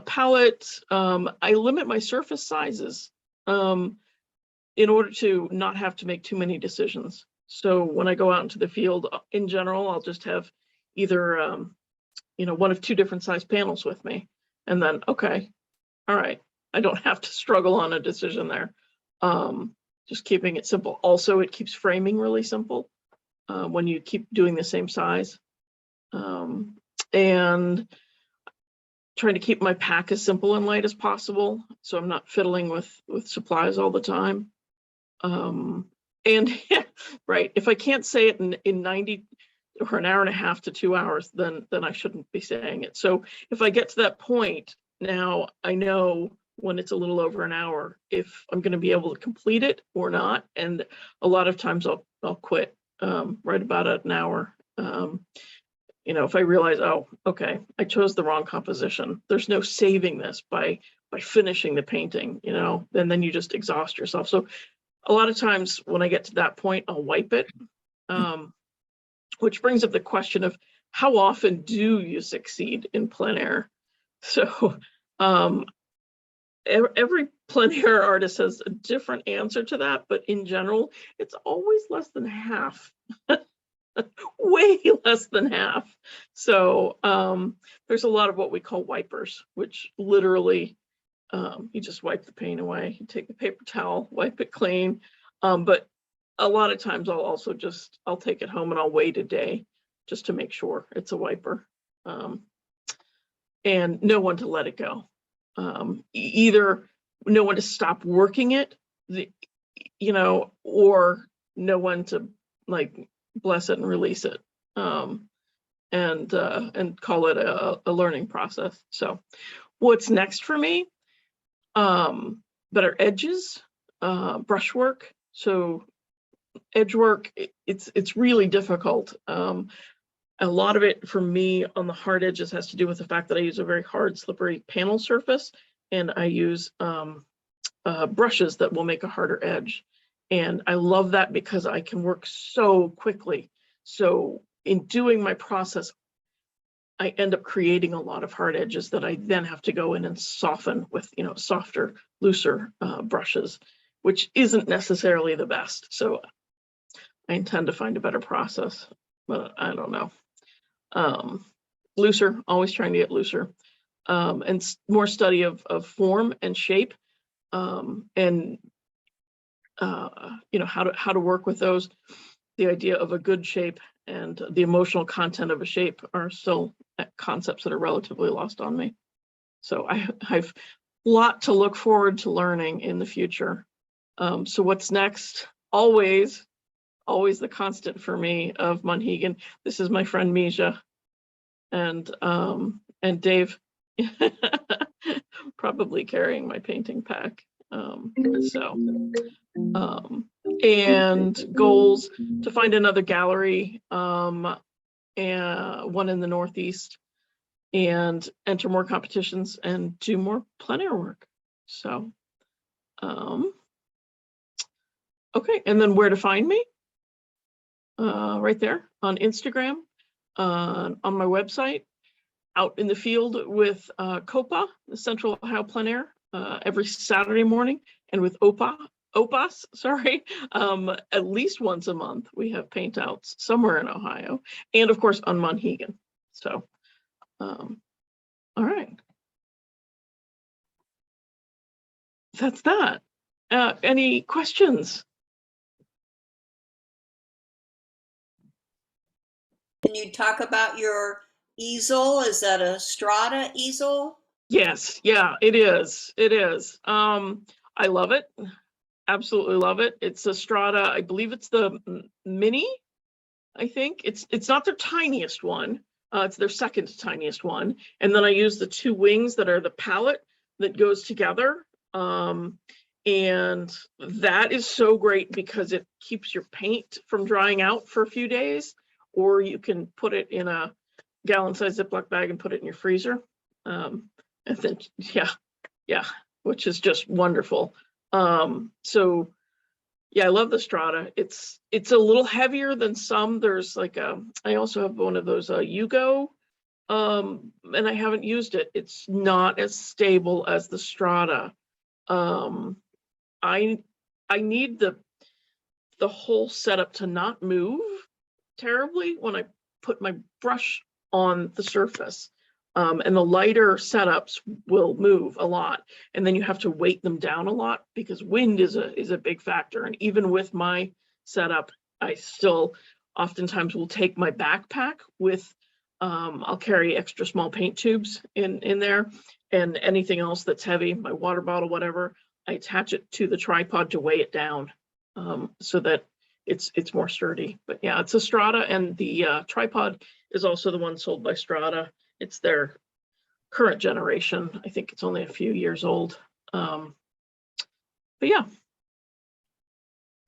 S2: palette. I limit my surface sizes in order to not have to make too many decisions. So when I go out into the field, in general, I'll just have either, one of two different size panels with me. And then, okay, all right, I don't have to struggle on a decision there. Just keeping it simple. Also, it keeps framing really simple when you keep doing the same size. And trying to keep my pack as simple and light as possible, so I'm not fiddling with supplies all the time. And yeah, right, if I can't say it in 90 or an hour and a half to 2 hours, then I shouldn't be saying it. So if I get to that point, now I know when it's a little over an hour if I'm going to be able to complete it or not. And a lot of times I'll quit right about at an hour. If I realize, oh, okay, I chose the wrong composition, there's no saving this by finishing the painting, then you just exhaust yourself. So a lot of times when I get to that point, I'll wipe it, which brings up the question of how often do you succeed in plein air? So every plein air artist has a different answer to that, but in general, it's always less than half. Way less than half. So there's a lot of what we call wipers, which literally you just wipe the paint away. You take the paper towel, wipe it clean. But a lot of times I'll take it home and I'll wait a day just to make sure it's a wiper. And know when to let it go. Either know when to stop working it, or know when to bless it and release it, and call it a learning process. So what's next for me? Better edges, brushwork. So edge work, it's really difficult. A lot of it for me on the hard edges has to do with the fact that I use a very hard, slippery panel surface, and I use brushes that will make a harder edge. And I love that because I can work so quickly. So in doing my process, I end up creating a lot of hard edges that I then have to go in and soften with, softer, looser brushes, which isn't necessarily the best. So I intend to find a better process, but I don't know. Looser, always trying to get looser, and more study of form and shape, and how to work with those. The idea of a good shape and the emotional content of a shape are still concepts that are relatively lost on me. So I've a lot to look forward to learning in the future. So what's next? Always the constant for me of Monhegan. This is my friend Misha and Dave, probably carrying my painting pack. And goals to find another gallery. and one in the Northeast, and enter more competitions and do more plein air work. So, okay, and then where to find me? Right there on Instagram, on my website, out in the field with COPA, the Central Ohio Plein Air, every Saturday morning, and with OPAS, sorry, at least once a month. We have paint outs somewhere in Ohio, and of course on Monhegan. So, all right. That's that. Any questions?
S3: Can you talk about your easel? Is that a Strata easel?
S2: Yes, yeah, it is. It is. I love it. Absolutely love it. It's a Strata. I believe it's the mini. I think it's not their tiniest one. It's their second tiniest one. And then I use the two wings that are the palette that goes together. And that is so great because it keeps your paint from drying out for a few days, or you can put it in a gallon-sized Ziploc bag and put it in your freezer. And then, yeah, which is just wonderful. So yeah, I love the Strata. It's a little heavier than some. There's like I also have one of those Yugo, and I haven't used it. It's not as stable as the Strata. I need the whole setup to not move terribly when I put my brush on the surface. And the lighter setups will move a lot, and then you have to weight them down a lot because wind is a big factor. And even with my setup, I still oftentimes will take my backpack with, I'll carry extra small paint tubes in there, and anything else that's heavy, my water bottle, whatever, I attach it to the tripod to weigh it down, so that it's more sturdy. But yeah, it's a Strata, and the tripod is also the one sold by Strata. It's their current generation. I think it's only a few years old. But yeah.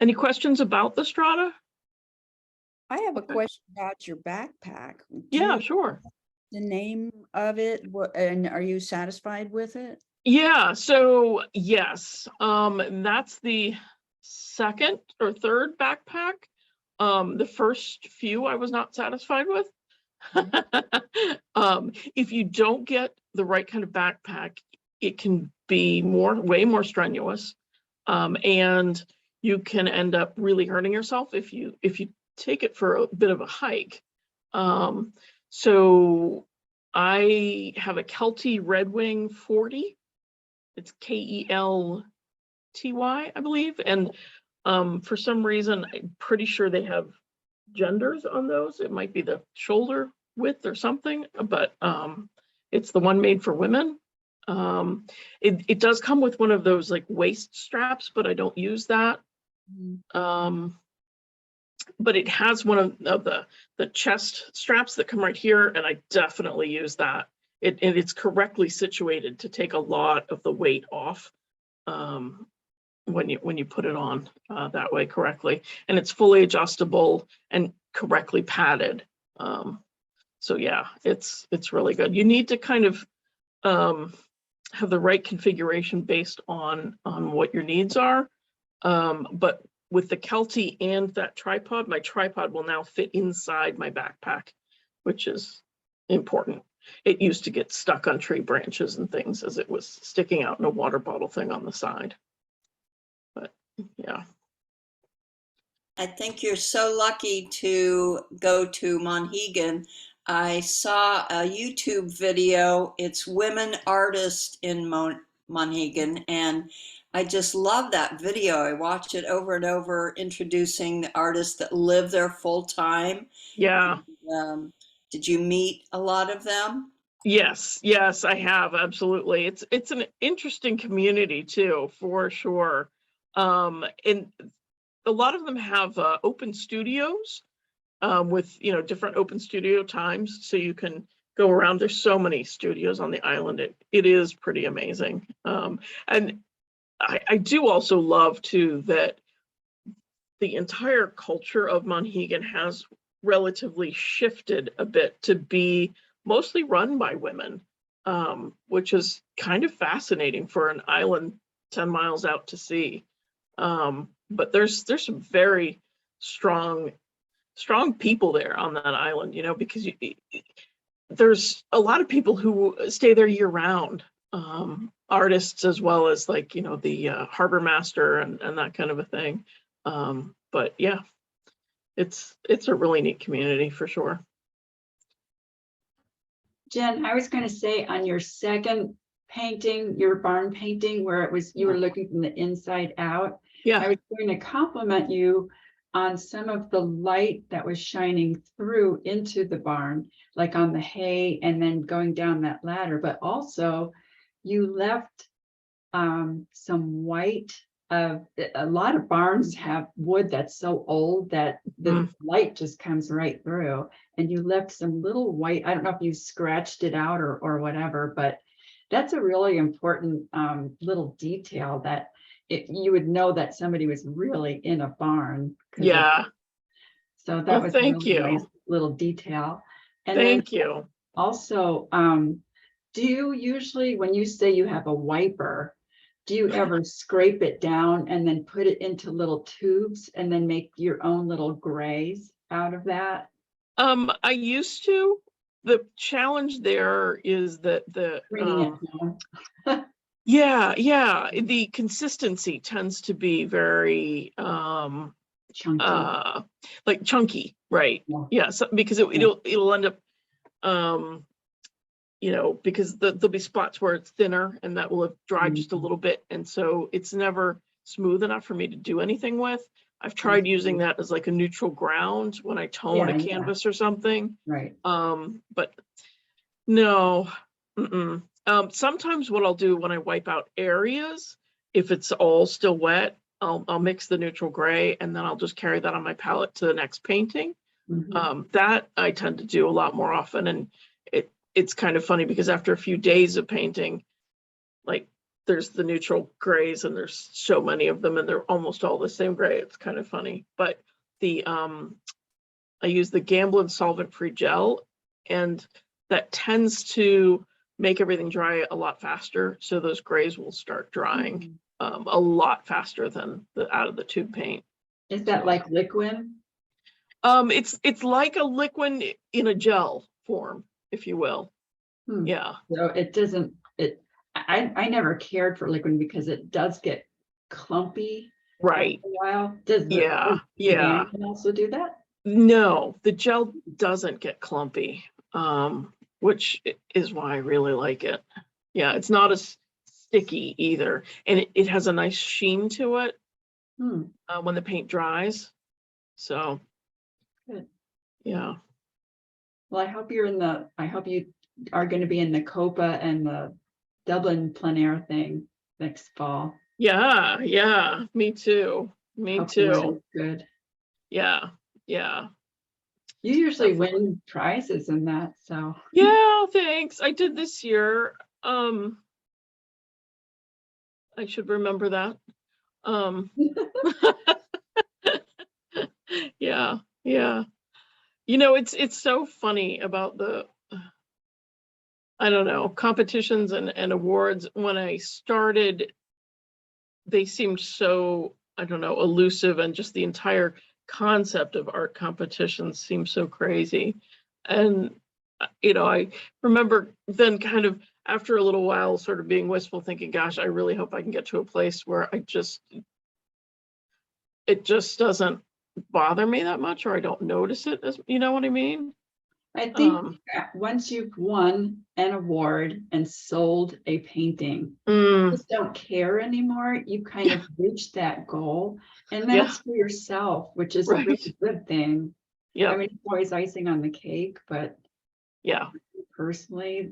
S2: Any questions about the Strata?
S4: I have a question about your backpack. Do
S2: Yeah,
S4: you
S2: sure.
S4: know the name of it, and are you satisfied with it?
S2: Yeah, so yes, that's the second or third backpack. The first few I was not satisfied with. If you don't get the right kind of backpack, it can be way more strenuous, and you can end up really hurting yourself if you take it for a bit of a hike. So I have a Kelty Red Wing 40. It's Kelty, I believe, and for some reason I'm pretty sure they have genders on those. It might be the shoulder width or something, but it's the one made for women. It does come with one of those like waist straps, but I don't use that. But it has one of the chest straps that come right here, and I definitely use that. It's correctly situated to take a lot of the weight off when you put it on that way correctly, and it's fully adjustable and correctly padded. So yeah, it's really good. You need to kind of have the right configuration based on what your needs are. But with the Kelty and that tripod, my tripod will now fit inside my backpack, which is important. It used to get stuck on tree branches and things as it was sticking out in a water bottle thing on the side. But yeah.
S3: I think you're so lucky to go to Monhegan. I saw a YouTube video. It's women artists in Monhegan, and I just love that video. I watch it over and over, introducing the artists that live there full time.
S2: Yeah.
S3: Did you meet a lot of them?
S2: Yes, I have, absolutely. It's an interesting community too, for sure. And a lot of them have open studios with different open studio times, so you can go around. There's so many studios on the island. It is pretty amazing. And I do also love too that the entire culture of Monhegan has relatively shifted a bit to be mostly run by women, which is kind of fascinating for an island 10 miles out to sea. But there's some very strong people there on that island, you know, because there's a lot of people who stay there year round, artists as well as, like, you know, the harbor master and that kind of a thing. But yeah, it's a really neat community for sure.
S4: Jen, I was going to say on your second painting, your barn painting, where it was you were looking from the inside out.
S2: Yeah.
S4: I was going to compliment you on some of the light that was shining through into the barn, like on the hay and then going down that ladder. But also, you left some white. A lot of barns have wood that's so old that the light just comes right through, and you left some little white. I don't know if you scratched it out or whatever, but that's a really important little detail that you would know that somebody was really in a barn.
S2: Yeah.
S4: So that
S2: Well,
S4: was
S2: thank
S4: really
S2: you.
S4: nice little detail. And
S2: Thank
S4: then
S2: you.
S4: also, do you usually, when you say you have a wiper, do you ever scrape it down and then put it into little tubes and then make your own little grays out of that?
S2: I used to. The challenge there is that
S4: Bringing it down.
S2: yeah, the consistency tends to be very
S4: Chunky.
S2: like chunky, right?
S4: Yeah.
S2: Yeah, so, because it'll end up you know, because there'll be spots where it's thinner and that will have dried just a little bit, and so it's never smooth enough for me to do anything with. I've tried using that as like a neutral ground when I tone a canvas or something.
S4: Right.
S2: But no. Sometimes what I'll do when I wipe out areas, if it's all still wet, I'll mix the neutral gray and then I'll just carry that on my palette to the next painting. That I tend to do a lot more often, and it's kind of funny because after a few days of painting, like, there's the neutral grays and there's so many of them and they're almost all the same gray. It's kind of funny. But the I use the Gamblin solvent-free gel, and that tends to make everything dry a lot faster. So those grays will start drying a lot faster than the out of the tube paint.
S4: Is that like liquid?
S2: It's like a liquid in a gel form, if you will. Yeah.
S4: So it doesn't, I never cared for liquid because it does get clumpy.
S2: Right.
S4: After a while. Does
S2: Yeah.
S4: can also do that?
S2: No, the gel doesn't get clumpy, which is why I really like it. Yeah, it's not as sticky either, and it has a nice sheen to it when the paint dries. So,
S4: good.
S2: Yeah.
S4: Well, I hope you are going to be in the Copa and the Dublin Plein Air thing next fall.
S2: Yeah, me too.
S4: Hopefully good.
S2: Yeah.
S4: You usually win prizes in that, so.
S2: Yeah, thanks. I did this year. I should remember that. Yeah. You know, it's so funny about the, I don't know, competitions and awards. When I started, they seemed so, I don't know, elusive, and just the entire concept of art competitions seems so crazy. And, you know, I remember then kind of after a little while sort of being wistful, thinking, gosh, I really hope I can get to a place where it just doesn't bother me that much, or I don't notice it, as you know what I mean?
S4: I think once you've won an award and sold a painting, you just don't care anymore. You kind of reached that goal, and that's for yourself, which is a really good thing.
S2: Yeah.
S4: I mean, it's always icing on the cake, but
S2: yeah,
S4: personally,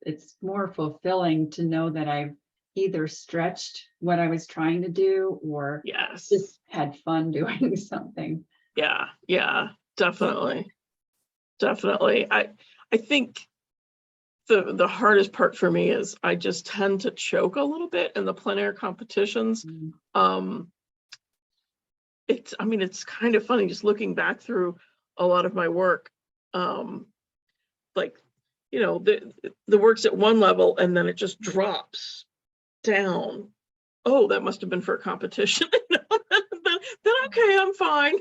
S4: it's more fulfilling to know that I've either stretched what I was trying to do or just had fun doing something.
S2: Yeah, definitely. I think the hardest part for me is I just tend to choke a little bit in the plein air competitions. It's kind of funny just looking back through a lot of my work. Like, you know, the work's at one level and then it just drops down. Oh, that must have been for a competition. Then okay, I'm fine.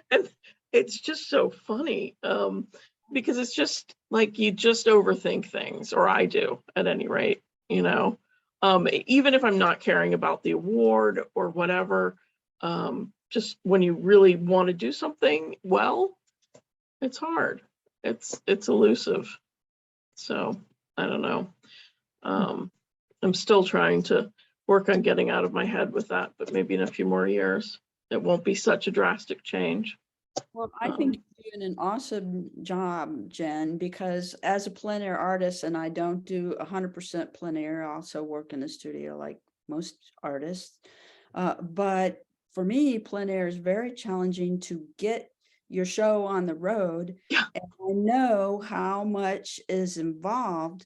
S2: And it's just so funny, because it's just like you just overthink things, or I do at any rate, you know. Even if I'm not caring about the award or whatever, just when you really want to do something well, it's hard. It's elusive. So I don't know. I'm still trying to work on getting out of my head with that, but maybe in a few more years, it won't be such a drastic change.
S5: Well, I think you're doing an awesome job, Jen, because as a plein air artist, and I don't do 100% plein air, I also work in the studio like most artists. But for me, plein air is very challenging to get your show on the road.
S2: Yeah.
S5: And I know how much is involved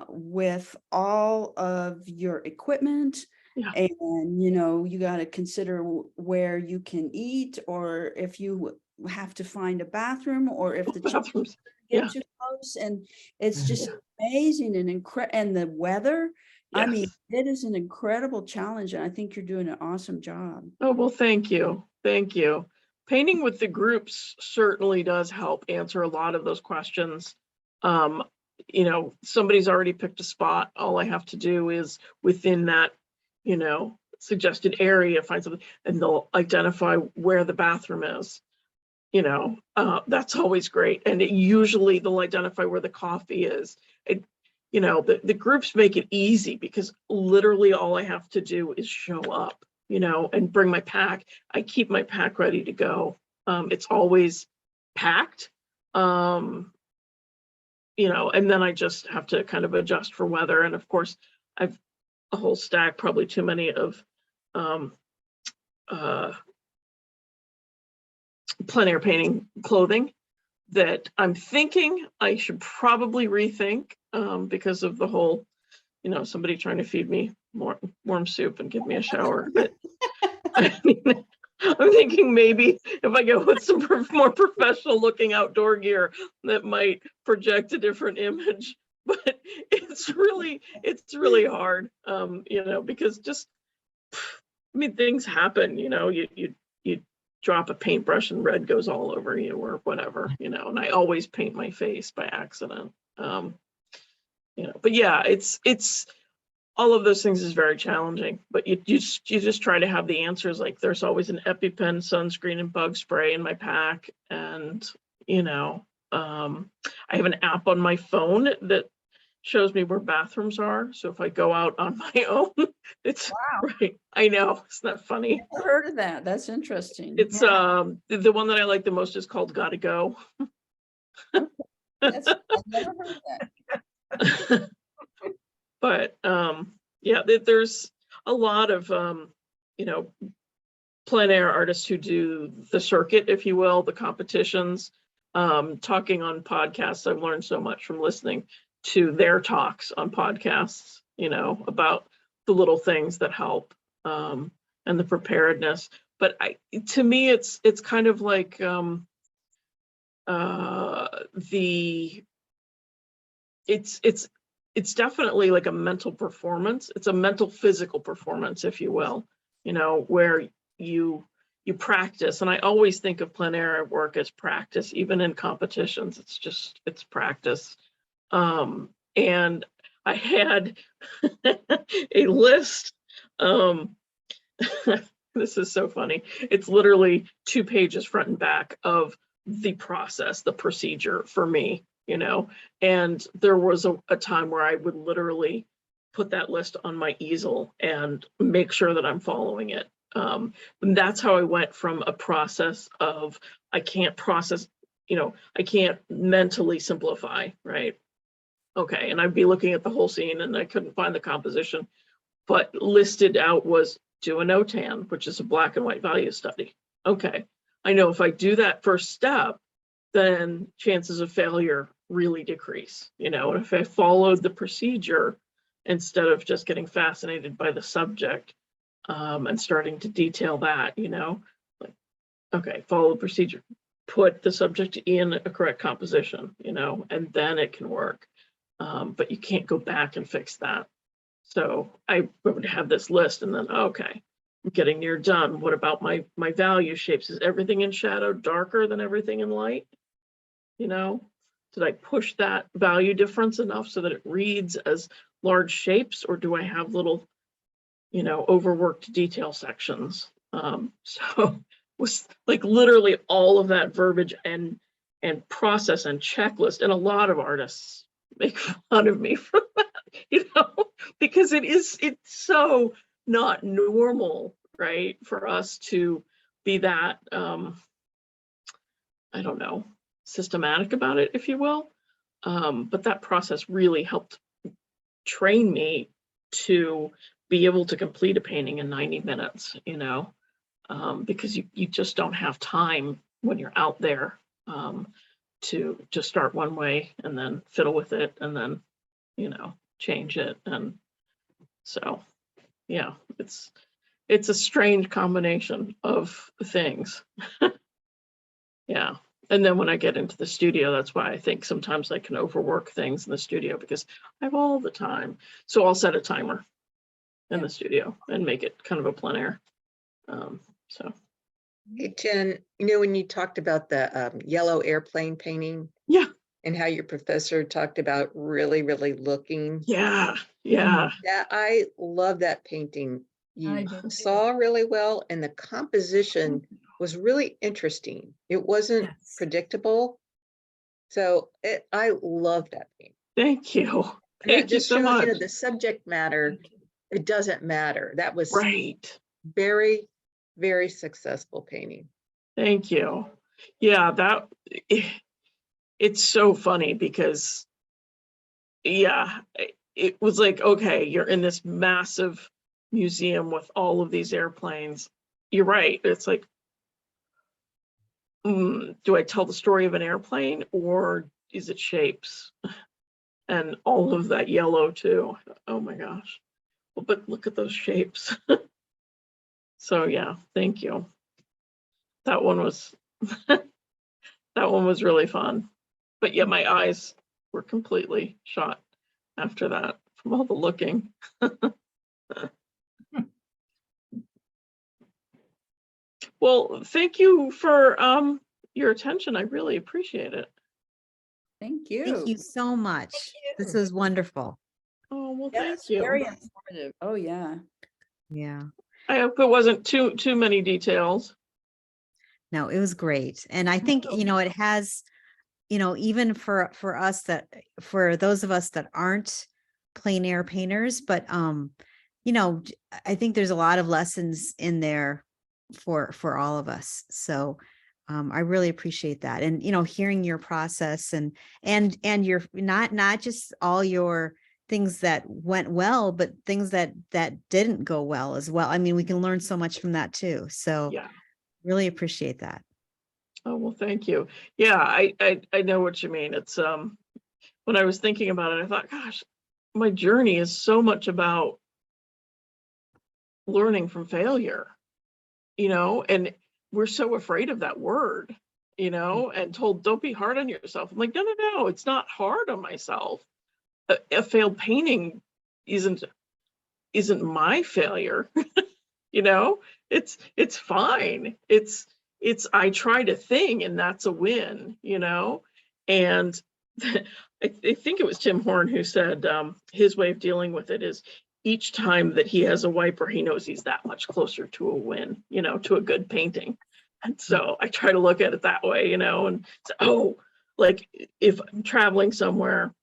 S5: with all of your equipment.
S2: Yeah.
S5: And, you know, you got to consider where you can eat, or if you have to find a bathroom, or if the
S2: Bathrooms.
S5: get
S2: Yeah.
S5: too close. And it's just amazing and and the weather. I mean,
S2: Yes.
S5: it is an incredible challenge, and I think you're doing an awesome job.
S2: Oh, well, thank you. Thank you. Painting with the groups certainly does help answer a lot of those questions. You know, somebody's already picked a spot. All I have to do is within that, you know, suggested area, find something, and they'll identify where the bathroom is. You know, that's always great. And usually they'll identify where the coffee is. You know, the groups make it easy because literally all I have to do is show up, you know, and bring my pack. I keep my pack ready to go. It's always packed, you know, and then I just have to kind of adjust for weather. And of course, I've a whole stack, probably too many of plein air painting clothing that I'm thinking I should probably rethink, because of the whole, you know, somebody trying to feed me more warm soup and give me a shower. But I mean, I'm thinking maybe if I go with some more professional looking outdoor gear, that might project a different image. But it's really hard, you know, because just, I mean, things happen, you know, you drop a paintbrush and red goes all over you or whatever, you know, and I always paint my face by accident. You know, but yeah, it's all of those things is very challenging, but you just try to have the answers. Like there's always an EpiPen, sunscreen, and bug spray in my pack. And, you know, I have an app on my phone that shows me where bathrooms are. So if I go out on my own, it's right. I know, it's not funny.
S5: I've never heard of that. That's interesting.
S2: It's the one that I like the most is called Gotta Go.
S5: I've never heard of that.
S2: But yeah, there's a lot of you know, plein air artists who do the circuit, if you will, the competitions. Talking on podcasts, I've learned so much from listening to their talks on podcasts, you know, about the little things that help, and the preparedness. But to me, it's kind of like it's definitely like a mental performance. It's a mental physical performance, if you will, you know, where you practice. And I always think of plein air work as practice, even in competitions. It's practice. And I had a list. This is so funny. It's literally 2 pages front and back of the process, the procedure for me, you know. And there was a time where I would literally put that list on my easel and make sure that I'm following it. And that's how I went from a process of I can't process, you know, I can't mentally simplify, right? Okay, and I'd be looking at the whole scene and I couldn't find the composition, but listed out was do a NOTAN, which is a black and white value study. Okay, I know if I do that first step, then chances of failure really decrease, you know. And if I followed the procedure instead of just getting fascinated by the subject, and starting to detail that, you know, like, okay, follow the procedure, put the subject in a correct composition, you know, and then it can work. But you can't go back and fix that. So I would have this list and then, okay, I'm getting near done. What about my value shapes? Is everything in shadow darker than everything in light? You know, did I push that value difference enough so that it reads as large shapes, or do I have little, you know, overworked detail sections? So was like literally all of that verbiage and process and checklist, and a lot of artists make fun of me for that, you know, because it's so not normal, right, for us to be that I don't know, systematic about it, if you will. But that process really helped train me to be able to complete a painting in 90 minutes, you know, because you just don't have time when you're out there to just start one way and then fiddle with it and then, you know, change it. And so, yeah, it's a strange combination of things. Yeah. And then when I get into the studio, that's why I think sometimes I can overwork things in the studio because I have all the time. So I'll set a timer in the studio and make it kind of a plein air. So.
S6: Hey, Jen, you know, when you talked about the yellow airplane painting.
S2: Yeah.
S6: And how your professor talked about really, really looking.
S2: Yeah. Yeah.
S6: Yeah, I love that painting.
S5: I
S6: You
S5: do too.
S6: saw really well, and the composition was really interesting. It wasn't predictable. So I love that painting.
S2: Thank you.
S6: And that
S2: Thank you
S6: just
S2: so
S6: shows,
S2: much.
S6: you know, the subject matter, it doesn't matter. That was
S2: Right.
S6: very, very successful painting.
S2: Thank you. Yeah, it's so funny because, yeah, it was like, okay, you're in this massive museum with all of these airplanes. You're right. It's like, do I tell the story of an airplane or is it shapes? And all of that yellow too. Oh my gosh. Well, but look at those shapes. So yeah, thank you. That one was that one was really fun. But yeah, my eyes were completely shot after that from all the looking. Well, thank you for your attention. I really appreciate it.
S5: Thank you.
S1: Thank you so much. This was wonderful.
S2: Oh, well,
S5: Yeah,
S2: thank
S5: it's
S2: you.
S5: very informative. Oh, yeah.
S1: Yeah.
S2: I hope it wasn't too many details.
S1: No, it was great. And I think, you know, it has, you know, even for us that, for those of us that aren't plein air painters, but, you know, I think there's a lot of lessons in there for all of us. So, I really appreciate that. And, you know, hearing your process and your, not just all your things that went well, but things that didn't go well as well. I mean, we can learn so much from that too. So
S2: Yeah.
S1: really appreciate that.
S2: Oh, well, thank you. Yeah, I know what you mean. It's when I was thinking about it, I thought, gosh, my journey is so much about learning from failure, you know, and we're so afraid of that word, you know, and told don't be hard on yourself. I'm like, no, it's not hard on myself. A failed painting isn't my failure. You know, it's fine. It's I tried a thing and that's a win, you know. And I think it was Tim Horn who said his way of dealing with it is each time that he has a wiper, he knows he's that much closer to a win, you know, to a good painting. And so I try to look at it that way, you know, and say, oh, like if I'm traveling somewhere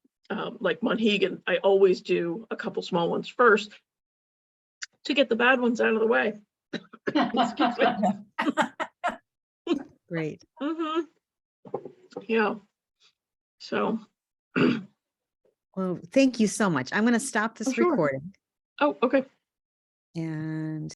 S2: like Monhegan, I always do a couple small ones first to get the bad ones out of the way. Excuse me.
S1: Great.
S2: Yeah. So.
S1: Well, thank you so much. I'm going to stop this
S2: sure.
S1: recording.
S2: Oh, okay.
S1: And